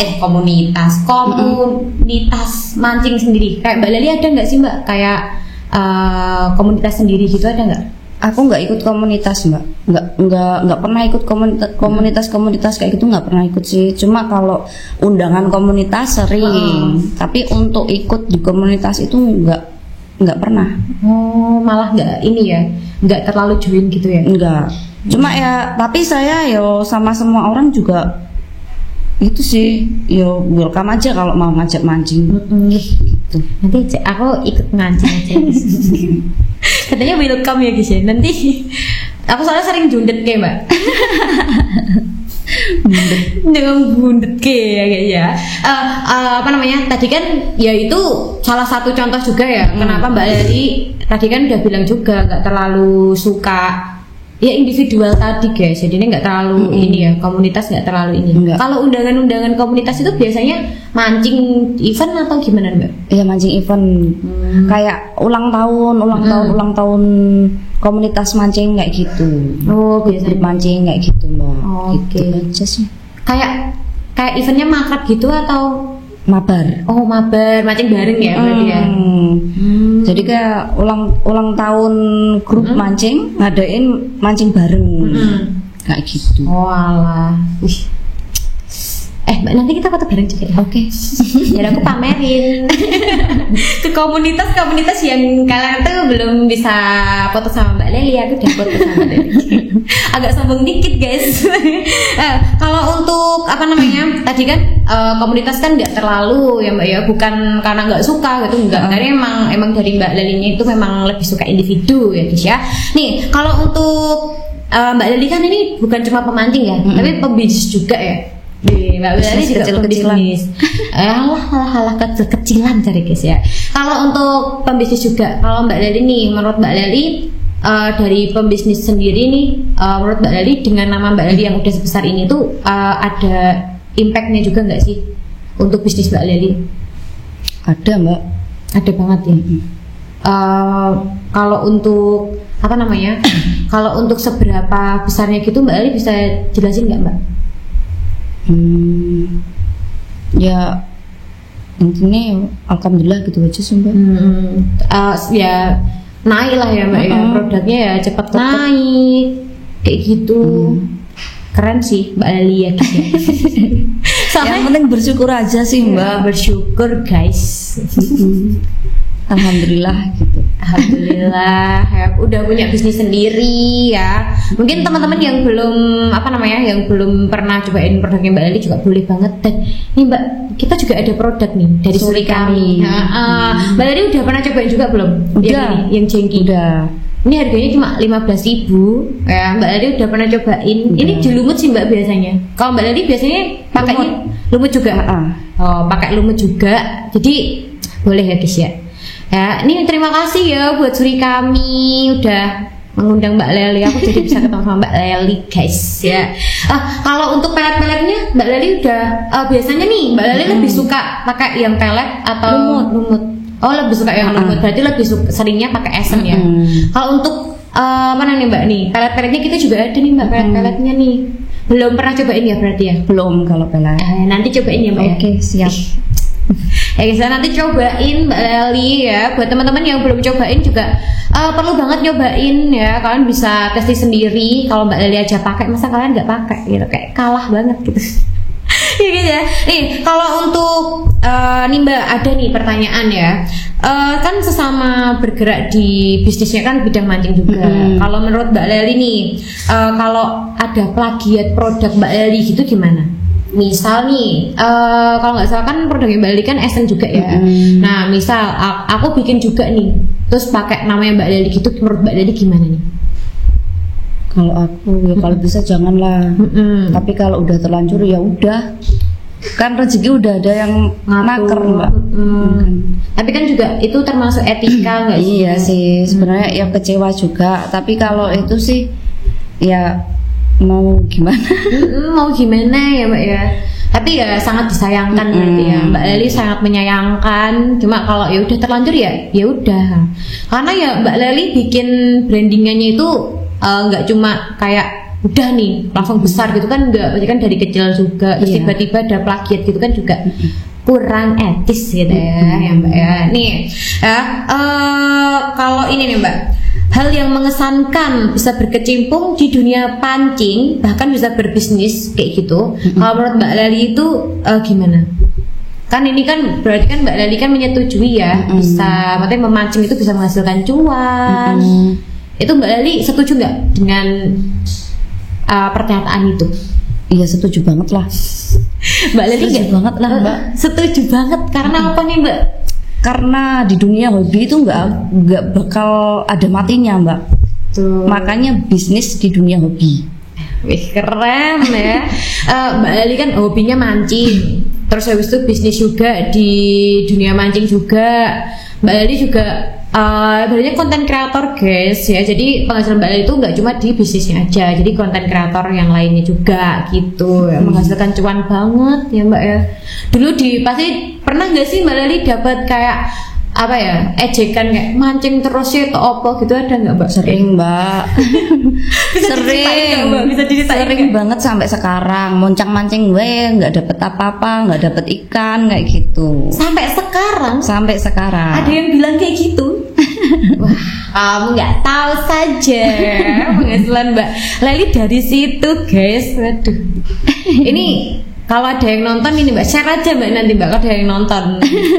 mancing sendiri, kayak Mbak Lali ada nggak sih Mbak kayak komunitas sendiri gitu, ada nggak? Aku nggak ikut komunitas Mbak, nggak pernah ikut komunitas kayak gitu, nggak pernah ikut sih. Cuma kalau undangan komunitas sering, tapi untuk ikut di komunitas itu nggak pernah. Oh, malah nggak ini ya, nggak terlalu join gitu ya? Enggak. Cuma ya, tapi saya sama semua orang juga itu sih, welcome aja kalau mau ngajak mancing. Gitu. Nanti aku ikut mancing aja. Katanya welcome ya guys ya. Nanti aku soalnya sering jundet kayak Mbak. Dengan bundet ya guys ya. Apa namanya, tadi kan ya itu salah satu contoh juga ya kenapa Mbak Lali tadi kan udah bilang juga nggak terlalu suka ya individual tadi guys, jadi ini nggak terlalu ini ya, komunitas nggak terlalu ini. Kalau undangan komunitas itu biasanya mancing event atau gimana Mbak? Iya, mancing event, kayak ulang tahun komunitas mancing kayak gitu. Oh, biasanya mancing kayak gitu Mbak. Oke. Gitu aja sih. Kayak eventnya makrab gitu atau mabar? Oh, mabar, mancing bareng ya berarti ya. Jadi kayak ulang tahun grup mancing ngadain mancing bareng. Kayak gitu. Oh alah. Mbak, nanti kita foto bareng juga ya? Oke. Biar aku pamerin ke komunitas yang kalian tuh belum bisa foto sama Mbak Leli. Aku udah foto sama Mbak Leli. Agak sombong dikit guys. Kalau untuk apa namanya, tadi kan komunitas kan nggak terlalu ya Mbak ya, bukan karena nggak suka gitu, enggak. Karena emang dari Mbak Lelinya itu memang lebih suka individu ya guys ya. Nih kalau untuk Mbak Leli kan ini bukan cuma pemancing ya, tapi pebisnis juga ya. Mbak Leli juga kecil-kecilan. Alah kecil-kecilan cari guys ya. Kalau untuk pembisnis juga, kalau Mbak Leli nih, menurut Mbak Leli dari pembisnis sendiri nih, menurut Mbak Leli dengan nama Mbak Leli yang udah sebesar ini tuh ada impactnya juga nggak sih untuk bisnis Mbak Leli? Ada Mbak. Ada banget ya. Kalau untuk apa namanya? Kalau untuk seberapa besarnya gitu Mbak Leli bisa jelasin nggak Mbak? Ya intinya alhamdulillah gitu aja sih Mbak. Ya naik lah ya Mbak ya, produknya ya cepat naik kayak gitu. Keren sih Mbak Leli ya guys. Yang penting bersyukur aja sih Mbak. Bersyukur guys. Alhamdulillah gitu. Alhamdulillah ya, udah punya bisnis sendiri ya. Mungkin teman-teman yang belum yang belum pernah cobain produknya Mbak Leli juga boleh banget. Dan nih Mbak, kita juga ada produk nih dari Suri Kami. Mbak Leli udah pernah cobain juga belum? Udah. Yang jengking. Udah. Ini harganya cuma 15.000 ya. Mbak Leli udah pernah cobain. Ini jelumut sih Mbak biasanya. Kalau Mbak Leli biasanya pakainya lumut juga. Pakai lumut juga. Jadi boleh ya guys ya. Ya, ini terima kasih ya buat Suri Kami udah mengundang Mbak Leli. Aku jadi bisa ketemu sama Mbak Leli guys ya. Kalau untuk pelet-peletnya Mbak Leli udah biasanya nih Mbak Leli lebih suka pakai yang pelet atau lumut? Oh, lebih suka yang lumut. Berarti lebih seringnya pakai esen ya. Kalau untuk mana nih Mbak nih? Pelet-peletnya kita juga ada nih Mbak, pelet-peletnya nih. Belum pernah cobain ya berarti ya? Belum kalau pelet. Nanti cobain ya Mbak. Oke, siap. Ya guys, nanti cobain Mbak Leli ya. Buat teman-teman yang belum cobain juga perlu banget nyobain ya. Kalian bisa testing sendiri. Kalau Mbak Leli aja pakai, masa kalian nggak pakai gitu? Kayak kalah banget gitu. Ya gitu ya. Nih kalau untuk nih Mbak, ada nih pertanyaan ya. Kan sesama bergerak di bisnisnya kan bidang mancing juga. Kalau menurut Mbak Leli nih, kalau ada plagiat produk Mbak Leli gitu gimana? Misal nih, kalau nggak salah kan produknya Mbak Leli kan esen juga ya. Nah, misal aku bikin juga nih, terus pakai namanya Mbak Leli gitu, menurut Mbak Leli gimana nih? Kalau aku ya kalau bisa janganlah. Tapi kalau udah terlanjur ya udah. kan rezeki udah ada yang naker Mbak. Tapi kan juga itu termasuk etika nggak sih? Iya sih sebenarnya ya kecewa juga, tapi kalau itu sih ya mau gimana? Mau gimana ya Mbak ya. Tapi ya sangat disayangkan berarti ya Mbak Leli sangat menyayangkan. Cuma kalau ya udah terlanjur ya udah. Karena ya Mbak Leli bikin brandingannya itu nggak cuma kayak udah nih langsung besar gitu kan, enggak, berarti kan dari kecil juga terus tiba-tiba ada plagiat gitu kan juga kurang etis gitu ya Mbak ya. Nih kalau ini nih Mbak, hal yang mengesankan bisa berkecimpung di dunia pancing bahkan bisa berbisnis kayak gitu, kalau menurut Mbak Leli itu gimana? Kan ini kan berarti kan Mbak Leli kan menyetujui ya bisa, maksudnya memancing itu bisa menghasilkan cuan. Itu Mbak Leli setuju nggak dengan pernyataan itu? Iya setuju banget lah. Mbak Leli setuju banget lah Mbak. Setuju banget karena apa nih Mbak? Karena di dunia hobi itu nggak bakal ada matinya Mbak. Tuh. Makanya bisnis di dunia hobi. Wih keren ya. Mbak Leli kan hobinya mancing, terus habis itu bisnis juga di dunia mancing juga. Mbak Leli juga sebenarnya konten kreator guys ya, jadi penghasilan Mbak Leli itu nggak cuma di bisnisnya aja, jadi konten kreator yang lainnya juga gitu ya, menghasilkan cuan banget ya Mbak ya. Dulu pasti pernah nggak sih Mbak Leli dapat kayak apa ya, ejekan kayak mancing terus ya atau apa gitu, ada nggak Mbak? Sering Mbak. Bisa diceritain sering banget sampai sekarang moncang mancing gue nggak dapet apa-apa, nggak dapet ikan kayak gitu. Sampai sekarang ada yang bilang kayak gitu. Wah, kamu nggak tahu saja penghasilan Mbak Leli dari situ guys. Waduh, ini kalau ada yang nonton ini Mbak, share aja Mbak nanti Mbak kalau ada yang nonton.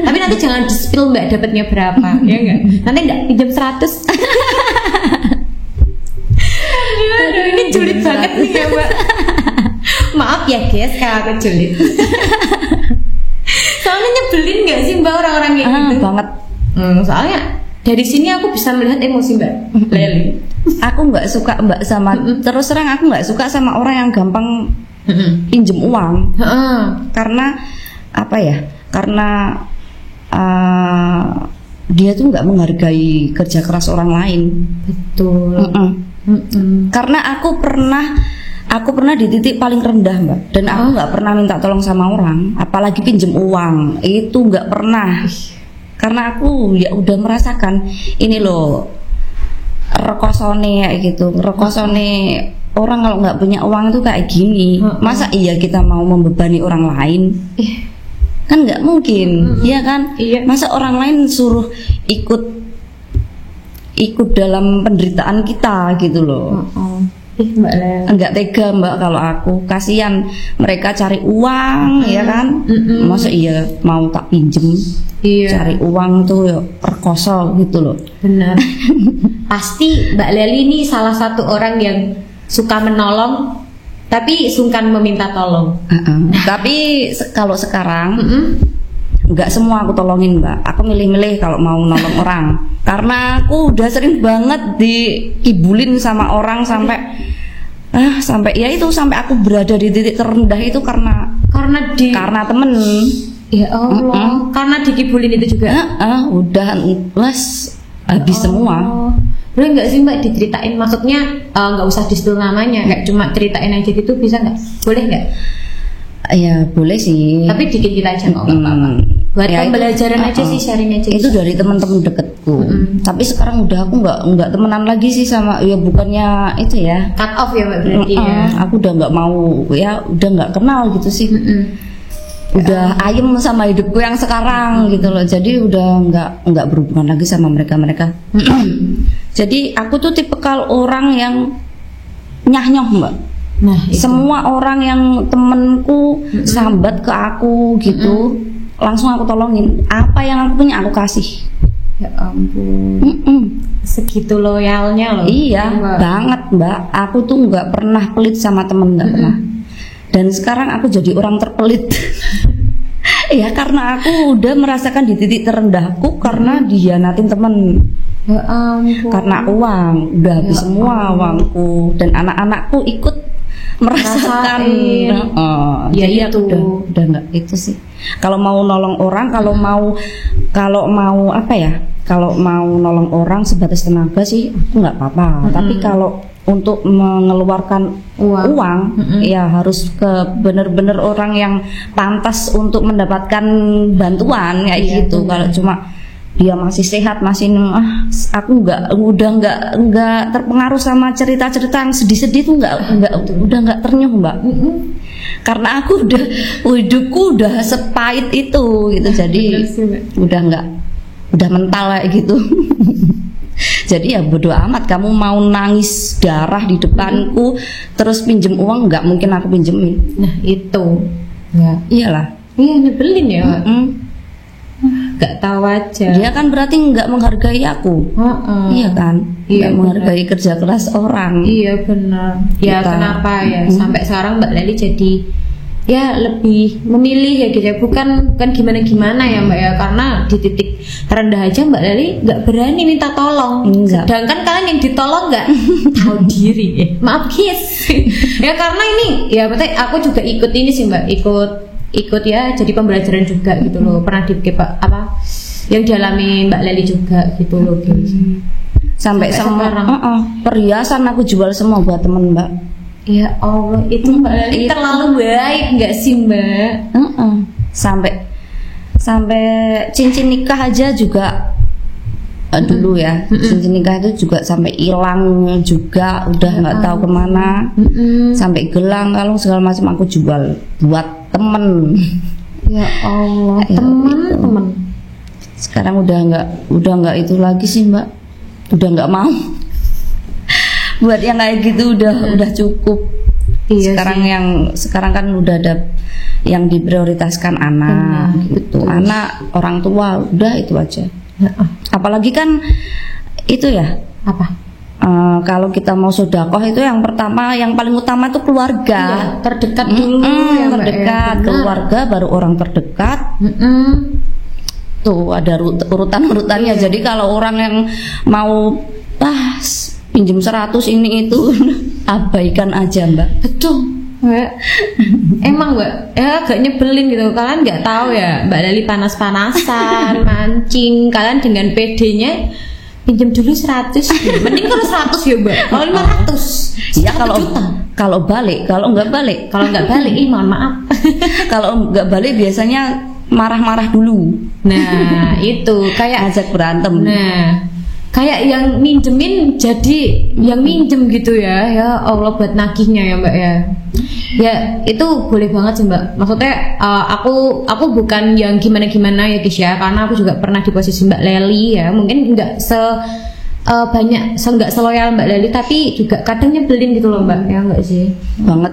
Tapi nanti jangan di spill Mbak dapatnya berapa, ya enggak? Nanti enggak pinjam 100. Aduh, ini julid banget nih ya Mbak. Maaf ya guys kalau aku julid. Soalnya nyebelin nggak sih Mbak orang-orang kayak gitu? Banget. Soalnya dari sini aku bisa melihat emosi Mbak Leli. Aku nggak suka Mbak sama terus terang aku nggak suka sama orang yang gampang pinjem uang. Karena apa ya? Karena dia tuh nggak menghargai kerja keras orang lain. Betul. Karena aku pernah di titik paling rendah Mbak, dan aku nggak pernah minta tolong sama orang, apalagi pinjem uang, itu nggak pernah. Karena aku ya udah merasakan ini loh rekosone kayak gitu, rekosone orang kalau nggak punya uang itu kayak gini. Masa iya kita mau membebani orang lain? Kan nggak mungkin, iya kan? Masa orang lain suruh ikut dalam penderitaan kita gitu loh. Mbak Leli enggak tega Mbak kalau aku, kasihan mereka cari uang ya kan. Masa iya mau tak pinjem? Cari uang tuh ya perkosa gitu loh. Benar. Pasti Mbak Leli ini salah satu orang yang suka menolong tapi sungkan meminta tolong. Tapi kalau sekarang nggak semua aku tolongin Mbak, aku milih-milih kalau mau nolong orang. Karena aku udah sering banget dikibulin sama orang sampai ya itu, sampai aku berada di titik terendah itu karena temen. Ya Allah, karena dikibulin itu juga. Udah habis semua. Boleh nggak sih Mbak diceritain, maksudnya nggak usah di-spill namanya, kayak cuma ceritain aja gitu, bisa nggak? Boleh nggak? Ya boleh sih. Tapi dikit aja nggak apa-apa. Buat ya, pembelajaran aja sih, sharing aja. Itu dari teman-teman deketku. Tapi sekarang udah aku nggak temenan lagi sih sama, ya bukannya itu ya. Cut off ya Mbak berarti ya. Aku udah nggak mau ya, udah nggak kenal gitu sih. Udah ayem sama hidupku yang sekarang gitu loh. Jadi udah nggak berhubungan lagi sama mereka. Jadi aku tuh tipikal orang yang nyah-nyoh Mbak. Nah, semua orang yang temenku sambat ke aku gitu, langsung aku tolongin. Apa yang aku punya aku kasih. Ya ampun. Segitu loyalnya loh. Iya banget Mbak. Aku tuh nggak pernah pelit sama temen, nggak pernah. Dan sekarang aku jadi orang terpelit. Ya karena aku udah merasakan di titik terendahku karena dihianatin temen. Ya ampun. Karena uang udah habis semua uangku, dan anak-anakku ikut merasakan. Ya Jadi itu udah nggak itu sih. Kalau mau nolong orang, kalau mau apa ya? Kalau mau nolong orang sebatas tenaga sih aku nggak apa-apa. Tapi kalau untuk mengeluarkan uang ya harus ke bener-bener orang yang pantas untuk mendapatkan bantuan kayak gitu. Kalau cuma dia masih sehat, masih aku udah nggak terpengaruh sama cerita-cerita yang sedih-sedih tuh udah nggak ternyuh Mbak. Karena aku hidupku udah sepahit itu gitu, jadi udah mental kayak gitu. Jadi ya bodo amat, kamu mau nangis darah di depanku terus pinjem uang, nggak mungkin aku pinjemin. Nah itu ya iyalah, iya nyebelin ya. Gak tahu aja. Dia kan berarti nggak menghargai aku. Iya kan? Nggak menghargai kerja keras orang. Iya benar. Ya kenapa ya sampai sekarang Mbak Leli jadi ya lebih memilih ya gitu ya, bukan gimana ya Mbak ya, karena di titik terendah aja Mbak Leli nggak berani minta tolong. Sedangkan kalian yang ditolong nggak tahu diri ya. Maaf guys. Ya karena ini ya berarti aku juga ikut ini sih Mbak, ikut ya jadi pembelajaran juga gitu loh, pernah apa yang dialami Mbak Leli juga gitu loh guys. Sampai semua perhiasan aku jual semua buat temen Mbak. Ya Allah, itu Mbak Leli terlalu baik nggak sih Mbak? Sampai cincin nikah aja juga dulu ya, cincin nikah itu juga sampai hilang juga, udah nggak tahu kemana. Sampai gelang, kalung segala macam aku jual buat temen. Ya Allah, teman. Sekarang udah nggak itu lagi sih Mbak, udah nggak mau. Buat yang kayak gitu udah cukup. Iya sekarang kan udah ada yang diprioritaskan anak gitu. Anak, orang tua, udah itu aja. Apalagi kan itu ya apa? Kalau kita mau sedekah itu yang pertama, yang paling utama itu keluarga. Terdekat dulu ya, terdekat ya, keluarga baru orang terdekat. Tuh ada urutannya. Jadi kalau orang yang mau pinjem 100 ini itu abaikan aja Mbak. Betul Mbak. Emang Mbak ya agak nyebelin gitu. Kalian nggak tahu ya Mbak Leli panas-panasan mancing, kalian dengan PD-nya pinjam dulu 100. Mending kalau 100 ya Mbak. Kalau 500 ya kalau nggak balik mohon maaf. Kalau nggak balik biasanya marah-marah dulu. Nah itu kayak ajak berantem. Nah kayak yang minjemin jadi yang minjem gitu ya. Ya Allah, buat nagihnya ya Mbak ya. Ya itu boleh banget sih Mbak. Maksudnya aku bukan yang gimana ya guys ya, karena aku juga pernah di posisi Mbak Leli ya. Mungkin nggak nggak seloyal Mbak Leli, tapi juga kadang nyebelin gitu loh Mbak. Ya nggak sih? Banget.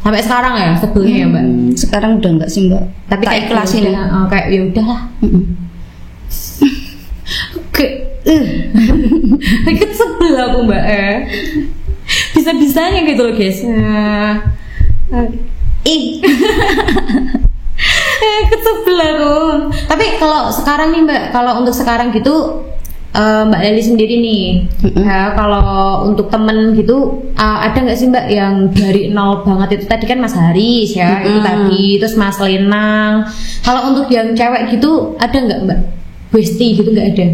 Sampai sekarang ya sebelumnya ya Mbak. Sekarang udah nggak sih Mbak. Tapi kayak ikhlasin kayak ya udahlah. Kayak sebel aku Mbak bisa-bisanya gitu loh guys. Kesebel aku. Tapi kalau sekarang nih Mbak, kalau untuk sekarang gitu Mbak Leli sendiri nih ya, kalau untuk temen gitu ada nggak sih Mbak yang dari nol banget? Itu tadi kan Mas Haris ya, itu tadi, terus Mas Lenang. Kalau untuk yang cewek gitu ada nggak Mbak? Besti gitu nggak ada?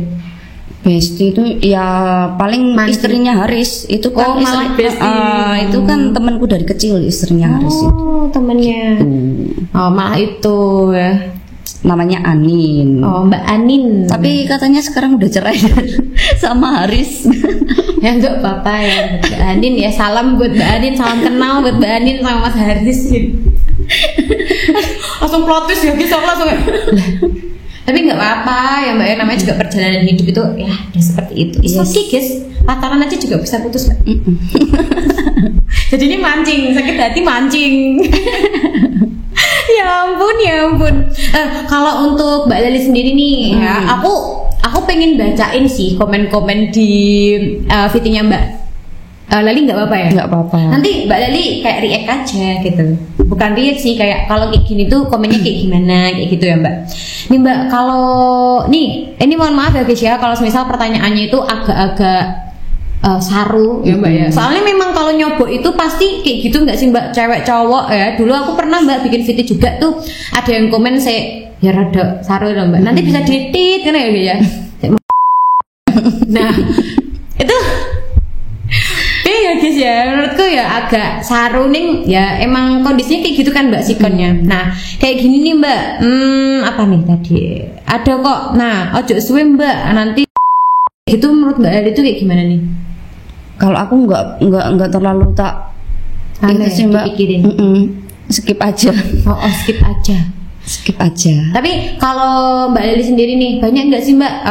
Besti itu ya paling istrinya Haris itu kan itu kan temanku dari kecil, istrinya Haris itu. Temennya. Malah itu ya. Namanya Anin. Mbak Anin. Tapi katanya sekarang udah cerai sama Haris. Ya enggak apa-apa ya Mbak Anin ya. Salam buat Mbak Anin, salam kenal buat Mbak Anin sama Mas Haris. Langsung plot twist ya guys, langsung. Tapi nggak apa-apa ya Mbak ya, namanya juga perjalanan hidup itu ya udah seperti itu. Oke guys, pacaran aja juga bisa putus Mbak. Jadi ini mancing, sakit hati mancing. Ya ampun. Kalau untuk Mbak Leli sendiri nih ya, aku pengen bacain sih komen-komen di VT-nya Mbak Leli, nggak apa-apa ya? Nggak apa-apa. Nanti Mbak Leli kayak react aja gitu. Bukan react sih, kayak kalau kayak gini tuh komennya kayak gimana, kayak gitu ya Mbak. Nih Mbak, kalau ini mohon maaf ya guys ya, kalau misal pertanyaannya itu agak-agak saru ya mbak ya. Soalnya memang kalau nyobok itu pasti kayak gitu nggak sih mbak, cewek cowok ya. Dulu aku pernah mbak bikin video juga tuh, ada yang komen ya rada saru loh mbak, nanti bisa diedit kan ya. Nah itu ya guys ya, menurutku ya agak saru nih ya, emang kondisinya kayak gitu kan mbak sikonnya. Nah kayak gini nih mbak, apa nih tadi ada kok, nah ojo suwe mbak nanti itu. Menurut mbak Leli itu kayak gimana nih? Kalau aku nggak terlalu tak itu sih mbak, skip aja. Skip aja. Tapi kalau mbak Leli sendiri nih, banyak nggak sih mbak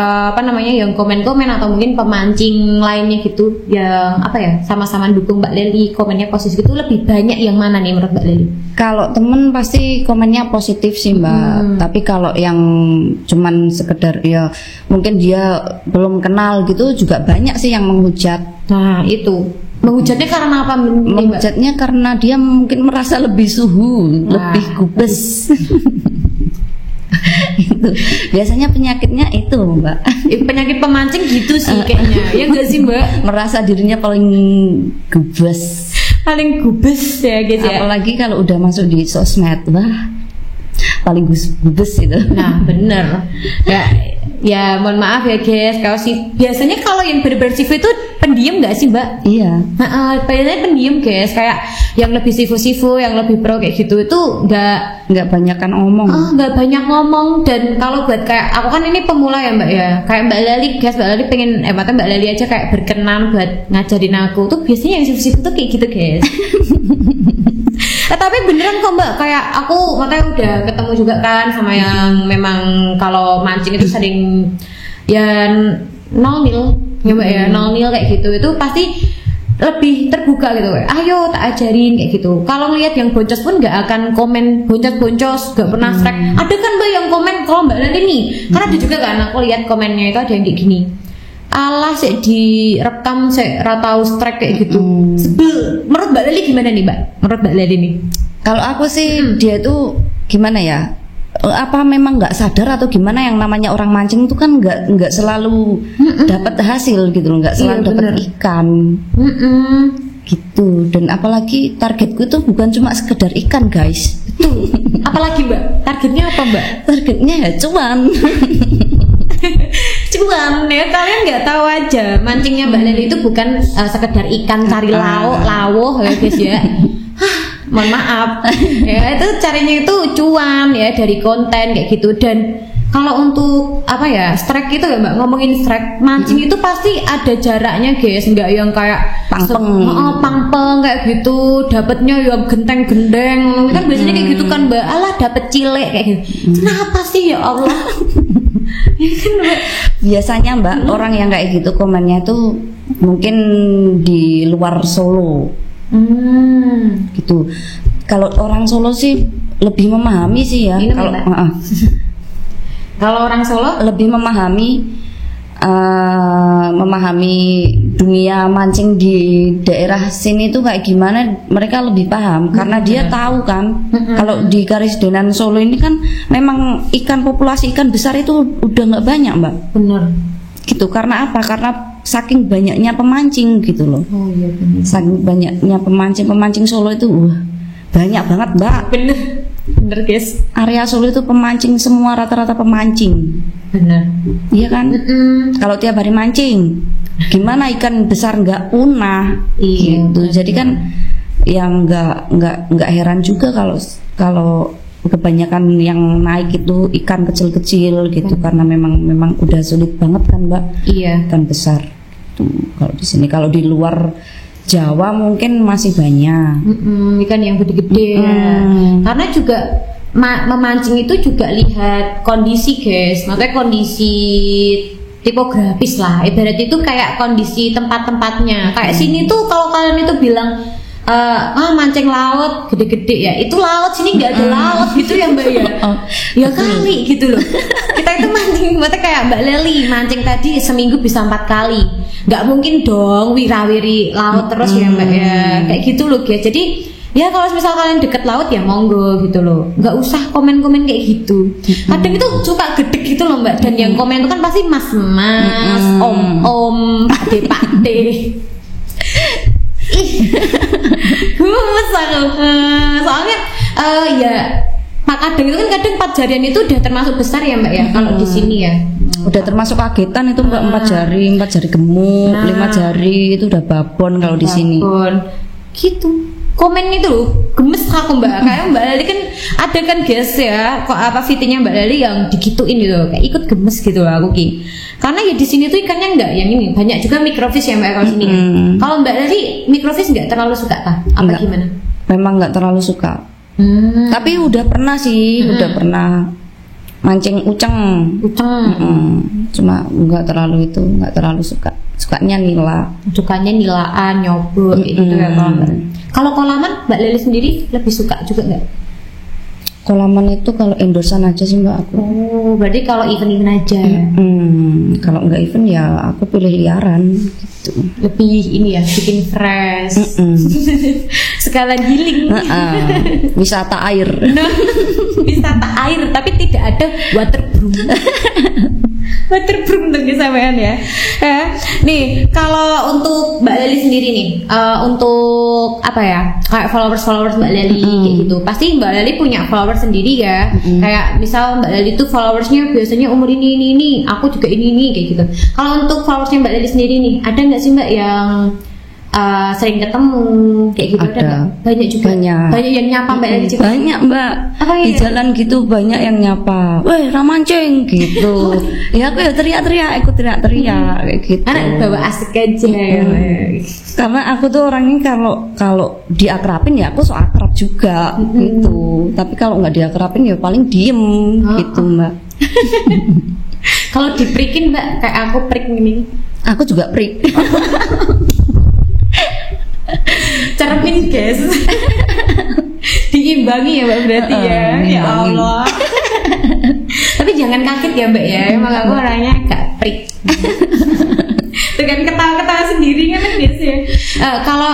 yang komen-komen atau mungkin pemancing lainnya gitu yang sama-sama dukung mbak Leli, komennya positif itu lebih banyak yang mana nih menurut mbak Leli? Kalau temen pasti komennya positif sih mbak. Tapi kalau yang cuman sekedar ya mungkin dia belum kenal gitu juga banyak sih yang menghujat. Nah itu menghujatnya karena apa? Menghujatnya karena dia mungkin merasa lebih lebih gubes. Itu biasanya penyakitnya itu mbak. Penyakit pemancing gitu sih kayaknya. Ya enggak sih mbak? Merasa dirinya paling gubes. Paling gubes ya guys ya. Apalagi kalau udah masuk di sosmed, wah paling gubes itu. Nah bener ya mohon maaf ya guys, kalau biasanya kalau yang bersifat itu pendiam nggak sih mbak? Iya. Biasanya pendiam guys, kayak yang lebih sifu yang lebih pro kayak gitu itu nggak banyakan ngomong. Nggak banyak ngomong. Dan kalau buat kayak aku kan ini pemula ya mbak ya, kayak mbak Leli guys, mbak Leli pengen mbak Leli aja kayak berkenan buat ngajarin aku tuh, biasanya yang sifu tuh kayak gitu guys. Tapi beneran kok mbak, kayak aku makanya udah ketemu juga kan sama yang memang kalau mancing itu sering ya 0-0 ya mbak ya, 0-0 kayak gitu, itu pasti lebih terbuka gitu, ayo tak ajarin kayak gitu. Kalau ngelihat yang boncos pun nggak akan komen boncos, nggak pernah strike. Ada kan mbak yang komen kalau mbak Leli nih, karena ada juga kan aku lihat komennya itu ada yang kayak gini, alah sih direkam sih ratau strike kayak gitu. Sebel. Menurut mbak Leli gimana nih mbak? Menurut mbak Leli nih? Kalau aku sih dia tuh gimana ya? Apa memang nggak sadar atau gimana, yang namanya orang mancing itu kan nggak selalu dapat hasil gitu loh, nggak selalu dapat ikan gitu. Dan apalagi targetku itu bukan cuma sekedar ikan guys. Betul. Apalagi mbak? Targetnya apa mbak? Targetnya ya cuan. Cuan ya, kalian nggak tahu aja mancingnya mbak Leli itu bukan sekedar ikan cari lawuh ya guys ya. Mohon maaf ya, itu carinya itu cuan ya dari konten kayak gitu. Dan kalau untuk strike itu ya mbak, ngomongin strike mancing itu pasti ada jaraknya guys, nggak yang kayak pangpeng kayak gitu, dapatnya yang genteng-gendeng kan biasanya kayak gitu kan mbak, alah dapet cilek kayak gitu. Kenapa sih ya Allah? Biasanya mbak orang yang kayak gitu komennya tuh mungkin di luar Solo. Gitu. Kalau orang Solo sih lebih memahami sih ya. Kalau orang Solo lebih memahami dunia mancing di daerah sini tuh kayak gimana, mereka lebih paham karena dia tahu kan. Kalau di Karisidenan Solo ini kan memang populasi ikan besar itu udah nggak banyak mbak. Bener. Gitu. Karena apa? Karena saking banyaknya pemancing gitu loh. Oh iya bener. Saking banyaknya pemancing Solo itu banyak banget mbak. Bener guys. Area Solo itu pemancing semua, rata-rata pemancing. Bener. Iya kan? Kalau tiap hari mancing, gimana ikan besar nggak punah? Iya. Gitu. Jadi kan yang nggak heran juga kalau kebanyakan yang naik itu ikan kecil-kecil gitu, karena memang udah sulit banget kan mbak. Iya. Ikan besar. Kalau di sini, kalau di luar Jawa mungkin masih banyak ikan yang gede-gede karena juga memancing itu juga lihat kondisi guys, makanya kondisi tipografis lah, ibarat itu kayak kondisi tempat-tempatnya. Kayak sini tuh kalau kalian itu bilang mancing laut gede-gede ya, itu laut, sini nggak ada laut gitu ya mbak ya. Ya kali gitu loh. Kita itu mancing, berarti kayak Mbak Leli mancing tadi seminggu bisa 4 kali, nggak mungkin dong wirawiri laut terus ya mbak ya, kayak gitu loh guys. Jadi Ya kalau misal kalian deket laut ya monggo gitu loh, nggak usah komen-komen kayak gitu. Kadang itu suka gedek gitu loh mbak, dan yang komen itu kan pasti mas-mas, om-om, pakde-pakde. Gemes aku. Soalnya ya Pak kadang itu kan kadang 4 jarian itu udah termasuk besar ya mbak ya kalau di sini ya. Udah termasuk kagetan itu mbak, 4 jari gemuk, 5 jari itu udah babon kalau di sini. Gitu. Komen itu loh, gemes aku mbak. Kayak mbak Lali kan ada kan guys ya, kok apa fitinya mbak Lali yang digituin gitu, kayak ikut gemes gitu loh aku ki. Karena ya di sini tuh ikannya enggak yang ini, banyak juga mikrofish ya mbak kalau sini. Kalau mbak Lali mikrofish enggak terlalu suka kah? Apa enggak, gimana? Memang enggak terlalu suka. Tapi udah pernah sih, udah pernah mancing uceng. Cuma enggak terlalu suka. Sukanya nila. Sukanya nilaan, nyobot gitu ya kalau mbak. Kalau kolaman mbak Lili sendiri lebih suka juga nggak? Kolaman itu kalau endorsean aja sih mbak aku. Oh, berarti kalau event aja ya? Kalau nggak event ya aku pilih liaran gitu. Lebih ini ya, bikin fresh. Sekalian healing. Wisata air. Wisata air tapi tidak ada waterboom. Waterboom tentu sampean ya. Nih kalau untuk Mbak Leli sendiri nih, untuk apa ya, kayak followers Mbak Leli kayak gitu. Pasti Mbak Leli punya followers sendiri ya. Kayak misal Mbak Leli tuh followersnya biasanya umur ini, aku juga ini kayak gitu. Kalau untuk followersnya Mbak Leli sendiri nih, ada nggak sih Mbak yang sering ketemu kayak gitu? Ada banyak juga. Banyak yang nyapa Mbak Leli juga. Banyak Mbak. Di jalan gitu banyak yang nyapa. Weh, ramancing gitu. Ya aku ya teriak-teriak, ikut teriak-teriak kayak gitu. Karena bawa asik aja ya. Karena aku tuh orangnya kalau diakrapin ya aku so akrab juga gitu. Tapi kalau nggak diakrapin ya paling diem gitu Mbak. Kalau diprikin Mbak, kayak aku prik ini. Aku juga prik. Cermin guys. Diimbangi ya mbak berarti ya. Ya Allah. Tapi jangan kaget ya mbak ya, emang aku orangnya agak prik. Dengan ketawa-ketawa sendiri kan biasanya. Kalau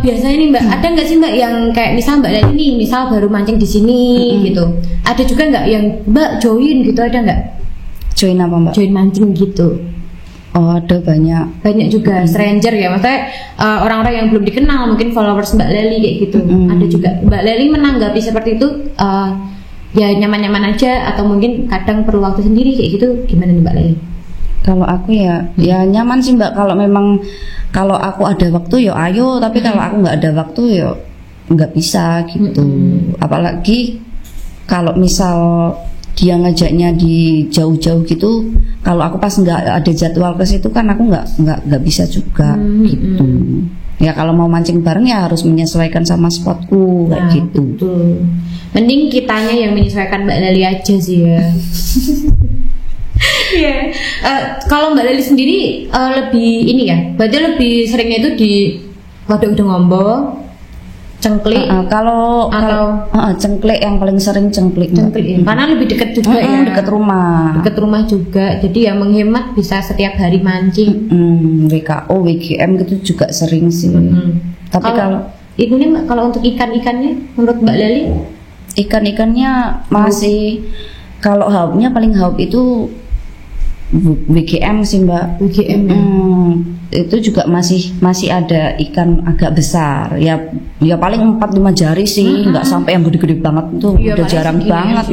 biasanya nih mbak, ada nggak sih mbak yang kayak misal mbak Lali nih, misal baru mancing di sini gitu, ada juga nggak yang mbak join gitu, ada nggak? Join apa mbak? Join mancing gitu. Oh ada banyak juga stranger ya, maksudnya orang-orang yang belum dikenal, mungkin followers Mbak Leli kayak gitu. Ada juga Mbak Leli menanggapi seperti itu, ya nyaman-nyaman aja atau mungkin kadang perlu waktu sendiri kayak gitu, gimana nih Mbak Leli? Kalau aku ya nyaman sih Mbak. Kalau memang kalau aku ada waktu ya ayo, tapi kalau aku nggak ada waktu ya nggak bisa gitu. Apalagi kalau misal dia ngajaknya di jauh-jauh gitu, kalau aku pas nggak ada jadwal ke situ kan aku nggak bisa juga gitu. Ya kalau mau mancing bareng ya harus menyesuaikan sama spotku kayak gitu. Betul. Mending kitanya yang menyesuaikan Mbak Leli aja sih ya. Kalau Mbak Leli sendiri lebih ini ya, berarti lebih seringnya itu di Waduk Udang Ombong, Cengklik. Kalau Cengklik yang paling sering Cengklik. Karena lebih dekat juga ya. Dekat rumah juga. Jadi ya menghemat, bisa setiap hari mancing. WKO, WGM gitu juga sering sih. Tapi kalau ini Mbak, kalau untuk ikan-ikannya menurut Mbak Leli? Ikan-ikannya masih kalau haupnya paling haup itu WGM sih Mbak. WGM itu juga masih ada ikan agak besar ya paling 4-5 jari sih, nggak sampai yang gede-gede banget tuh, udah jarang banget.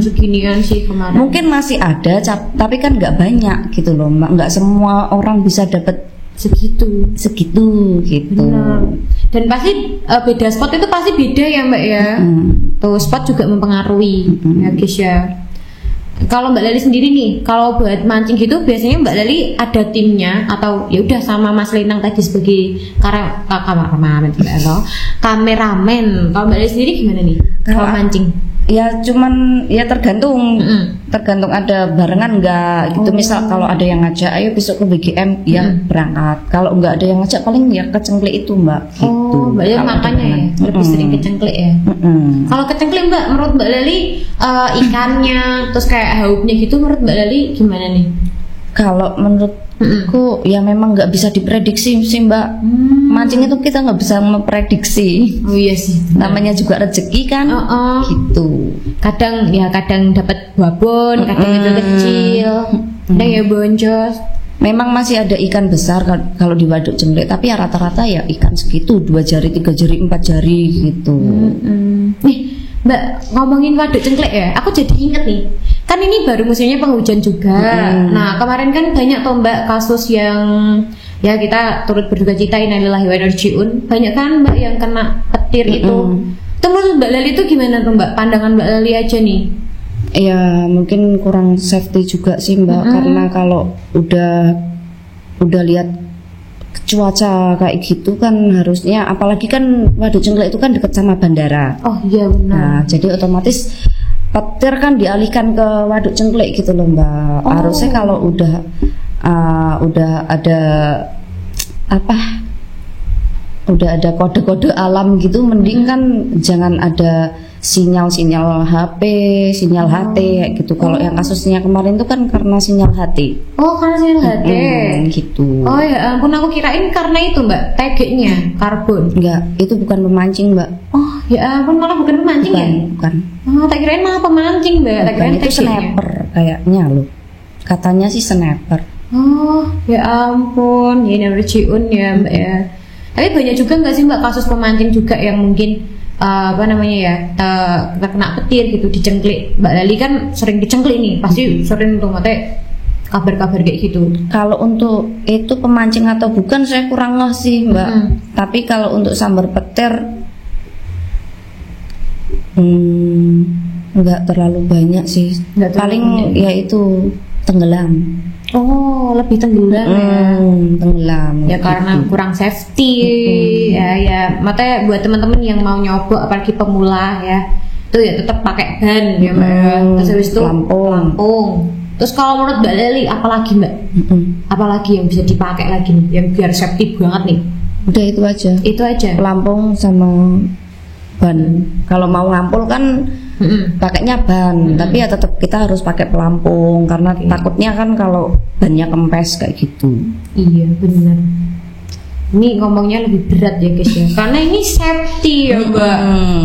Seginian sih kemarin. Mungkin masih ada tapi kan nggak banyak gitu loh Mbak, nggak semua orang bisa dapat segitu gitu. Benar. Dan pasti beda spot itu pasti beda ya Mbak ya. Tuh spot juga mempengaruhi ya guys ya. Kalau Mbak Leli sendiri nih, kalau buat mancing gitu biasanya Mbak Leli ada timnya atau ya udah sama Mas Linang tadi sebagai kameramen? Kalau Mbak Leli sendiri gimana nih kalau mancing? Ya cuman ya tergantung ada barengan nggak gitu. Misal kalau ada yang ngajak ayo besok ke BGM ya berangkat. Kalau nggak ada yang ngajak paling ya ke Cengklik itu Mbak gitu. Mbak Leli makanya ya lebih sering ke Cengklik ya. Kalau ke Cengklik Mbak, menurut Mbak Leli ikannya terus kayak haupnya gitu menurut Mbak Leli gimana nih? Kalau menurutku ya memang nggak bisa diprediksi sih Mbak. Mancing itu kita nggak bisa memprediksi. Oh iya sih. Namanya juga rezeki kan. Gitu. Kadang dapat babon, kadang itu kecil, kadang ya boncos. Memang masih ada ikan besar kalau di Waduk Cengklik, tapi ya rata-rata ya ikan segitu 2 jari, 3 jari, 4 jari gitu. Nih Mbak, ngomongin Waduk Cengklik ya, aku jadi inget nih. Kan ini baru musimnya penghujan juga. Nah kemarin kan banyak tuh Mbak kasus yang ya kita turut berduka cita, innalillahi wa inna ilaihi raji'un. Banyak kan Mbak yang kena petir itu. Itu menurut Mbak Leli itu gimana tuh Mbak? Pandangan Mbak Leli aja nih. Ya mungkin kurang safety juga sih Mbak, karena kalau udah lihat cuaca kayak gitu kan harusnya, apalagi kan Waduk Cengklik itu kan dekat sama bandara. Oh iya benar. Nah jadi otomatis petir kan dialihkan ke Waduk Cengklik gitu loh Mbak. Harusnya kalau udah ada udah ada kode-kode alam gitu, mending kan jangan ada sinyal HP, sinyal HT kayak gitu. Kalau yang kasusnya kemarin itu kan karena sinyal HT. Oh karena sinyal HT. Gitu. Oh ya ampun, aku kirain karena itu Mbak, TG-nya karbon. Enggak, itu bukan pemancing Mbak. Oh ya ampun, malah bukan pemancing ya? Bukan. Oh tak kirain malah pemancing Mbak, tak kirain itu sniper kayaknya loh. Katanya sih sniper. Oh ya ampun, ya ini berciun ya Mbak ya. Tapi banyak juga nggak sih Mbak kasus pemancing juga yang mungkin kena petir gitu di Cengklik. Mbak Lali kan sering di Cengklik nih, pasti sering tuh mate kabar-kabar kayak gitu. Kalau untuk itu pemancing atau bukan saya kurang ngeh sih Mbak. Tapi kalau untuk sambar petir nggak terlalu banyak sih. Paling ya itu tenggelam. Oh, lebih tenggelam ya. Tenggelam. Ya gitu. Karena kurang safety. Ya, makanya buat teman-teman yang mau nyoba apalagi pemula ya, itu ya tetap pakai ban ya Mbak. Terus habis itu pelampung. Terus kalau menurut Mbak Leli apalagi Mbak? Apalagi yang bisa dipakai lagi nih, yang biar safety banget nih? Udah itu aja. Itu aja. Pelampung sama ban. Kalau mau ngampul kan pakainya ban, tapi ya tetap kita harus pakai pelampung karena takutnya kan kalau bannya kempes kayak gitu. Iya benar. Ini ngomongnya lebih berat ya guys ya, karena ini safety ya Mbak.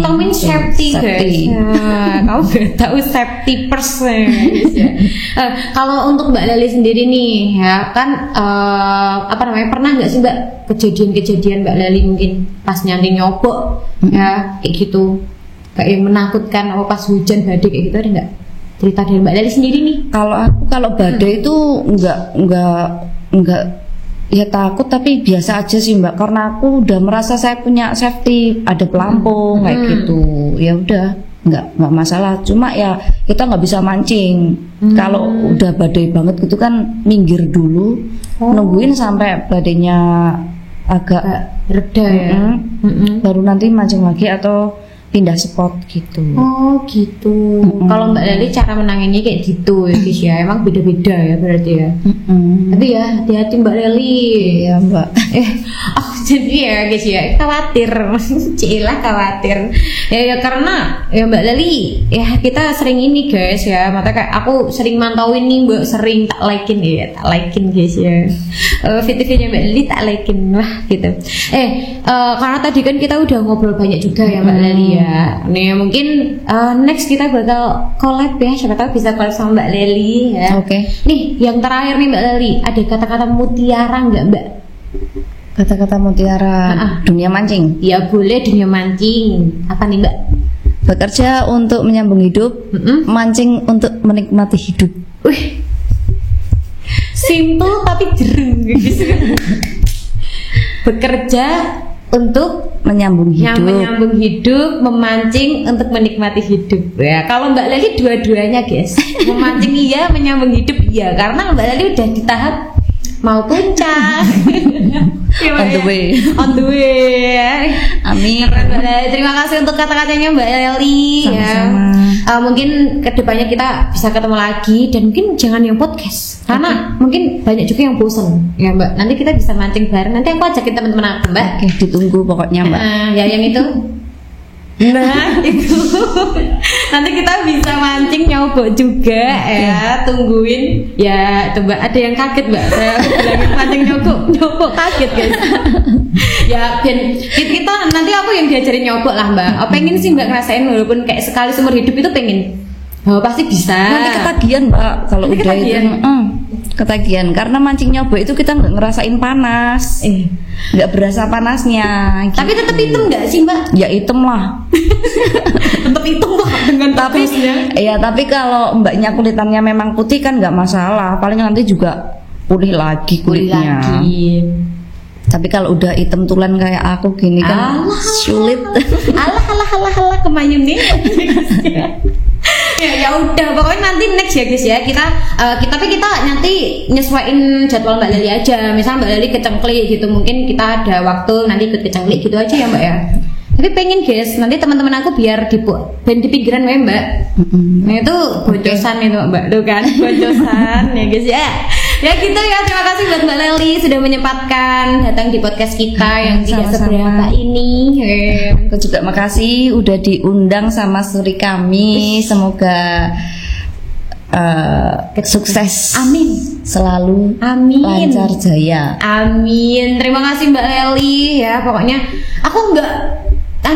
Ngomongin safety guys. Kamu udah tahu safety first ya guys ya. Kalau untuk Mbak Leli sendiri nih ya kan pernah nggak sih Mbak kejadian-kejadian Mbak Leli mungkin pas nyanyi nyobok ya kayak gitu? Kayak yang menakutkan pas hujan badai kayak gitu, ada nggak cerita dari Mbak Leli sendiri nih? Kalau badai itu enggak ya takut, tapi biasa aja sih Mbak, karena aku udah merasa saya punya safety, ada pelampung kayak gitu. Ya udah nggak masalah, cuma ya kita nggak bisa mancing. Kalau udah badai banget gitu kan minggir dulu, nungguin sampai badainya agak reda ya, baru nanti mancing lagi atau pindah spot gitu. Oh gitu. Kalau Mbak Leli cara menanginnya kayak gitu ya guys ya. Emang beda-beda ya berarti ya. Tapi ya hati-hati Mbak Leli. Iya Mbak. Jadi ya guys ya khawatir. Cilah khawatir. Ya karena ya Mbak Leli ya kita sering ini guys ya. Makanya kayak aku sering mantauin nih Mbak, sering tak likein guys ya. Video-videonya Mbak Leli tak likein lah gitu. Karena tadi kan kita udah ngobrol banyak juga ya Mbak Leli ya. Nih mungkin next kita bakal collab ya, siapa tahu bisa collab sama Mbak Leli ya. Oke. Nih yang terakhir nih Mbak Leli, ada kata-kata mutiara nggak Mbak? Kata-kata mutiara dunia mancing? Ya boleh, dunia mancing. Apa nih Mbak? Bekerja untuk menyambung hidup, mancing untuk menikmati hidup. Wih, simple tapi jereng gitu. Bekerja untuk menyambung hidup, memancing untuk menikmati hidup. Ya, kalau Mbak Leli dua-duanya, guys. Memancing iya, menyambung hidup iya, karena Mbak Leli udah di tahap mau puncak. On the way. Amin. Terima kasih untuk kata-katanya Mbak Leli. Sama-sama. Ya. Mungkin kedepannya kita bisa ketemu lagi, dan mungkin jangan yang podcast, karena mungkin banyak juga yang bosan ya Mbak. Nanti kita bisa mancing bareng. Nanti aku ajakin teman-teman aku Mbak. Oke, ditunggu pokoknya Mbak. Ya yang itu. Nah itu nanti kita bisa mancing nyobok juga ya, tungguin ya. Coba ada yang kaget mbak, saya bilangin mancing nyobok kaget guys. Ya kita nanti aku yang diajarin nyobok lah mbak. Pengen sih mbak ngerasain walaupun kayak sekali seumur hidup itu pengen. Oh pasti bisa. Nanti ketagihan mbak kalau udah ketagihan. Itu ketagihan karena mancing nyobok itu kita nggak ngerasain panas, nggak berasa panasnya. Tapi tetap hitam nggak sih mbak? Ya hitam lah. Tetap hitam kok dengan tapusnya. Iya tapi kalau mbaknya kulitannya memang putih kan nggak masalah. Paling nanti juga pulih lagi kulitnya. Tapi kalau udah hitam tulen kayak aku gini kan sulit. Alah kemayun nih. Ya udah pokoknya nanti next ya guys ya tapi kita nanti nyesuaiin jadwal Mbak Leli aja. Misal Mbak Leli ke Cengklik gitu, mungkin kita ada waktu nanti ikut ke Cengklik gitu aja ya mbak ya. Tapi pengen guys nanti teman-teman aku biar di pinggiran ya mbak. Nah itu bocosan itu mbak tuh kan bocosan ya guys ya. Ya gitu ya, terima kasih buat Mbak Leli sudah menyempatkan datang di podcast kita yang tidak seberapa ini. Aku juga makasih udah diundang sama Suri kami. Semoga sukses. Amin. Selalu. Amin. Lancar jaya. Amin. Terima kasih Mbak Leli ya. Pokoknya aku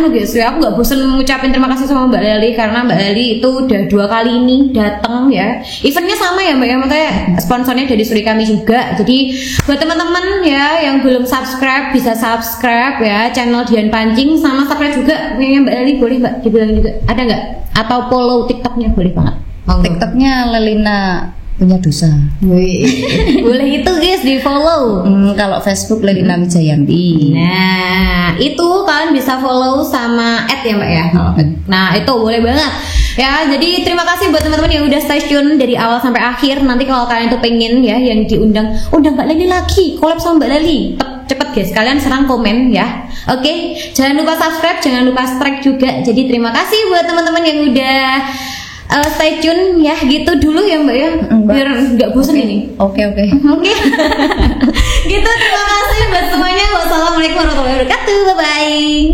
guys ya, aku nggak bosan mengucapin terima kasih sama Mbak Leli karena Mbak Leli itu udah 2 kali ini datang ya. Eventnya sama ya mbak ya, makanya sponsornya dari Suri kami juga. Jadi buat teman-teman ya yang belum subscribe bisa subscribe ya channel Dian Pancing, sama subscribe juga punya Mbak Leli, boleh mbak dibilang juga ada nggak? Atau follow TikToknya boleh banget. TikToknya Lelina punya dosa. Boleh itu guys di follow. Kalau Facebook Lelina Wijayanti. Nah itu kalian bisa follow sama @ya mbak ya. Nah itu boleh banget ya. Jadi terima kasih buat teman-teman yang udah stay tune dari awal sampai akhir. Nanti kalau kalian tuh pengen ya yang diundang Mbak Leli lagi, collab sama Mbak Leli, cepet guys kalian serang komen ya. Oke, jangan lupa subscribe, jangan lupa strike juga. Jadi terima kasih buat teman-teman yang udah stay tune ya, gitu dulu ya mbak ya, biar nggak bosan ini. Oke. Gitu, terima kasih buat semuanya. Wassalamualaikum warahmatullahi wabarakatuh. Bye bye.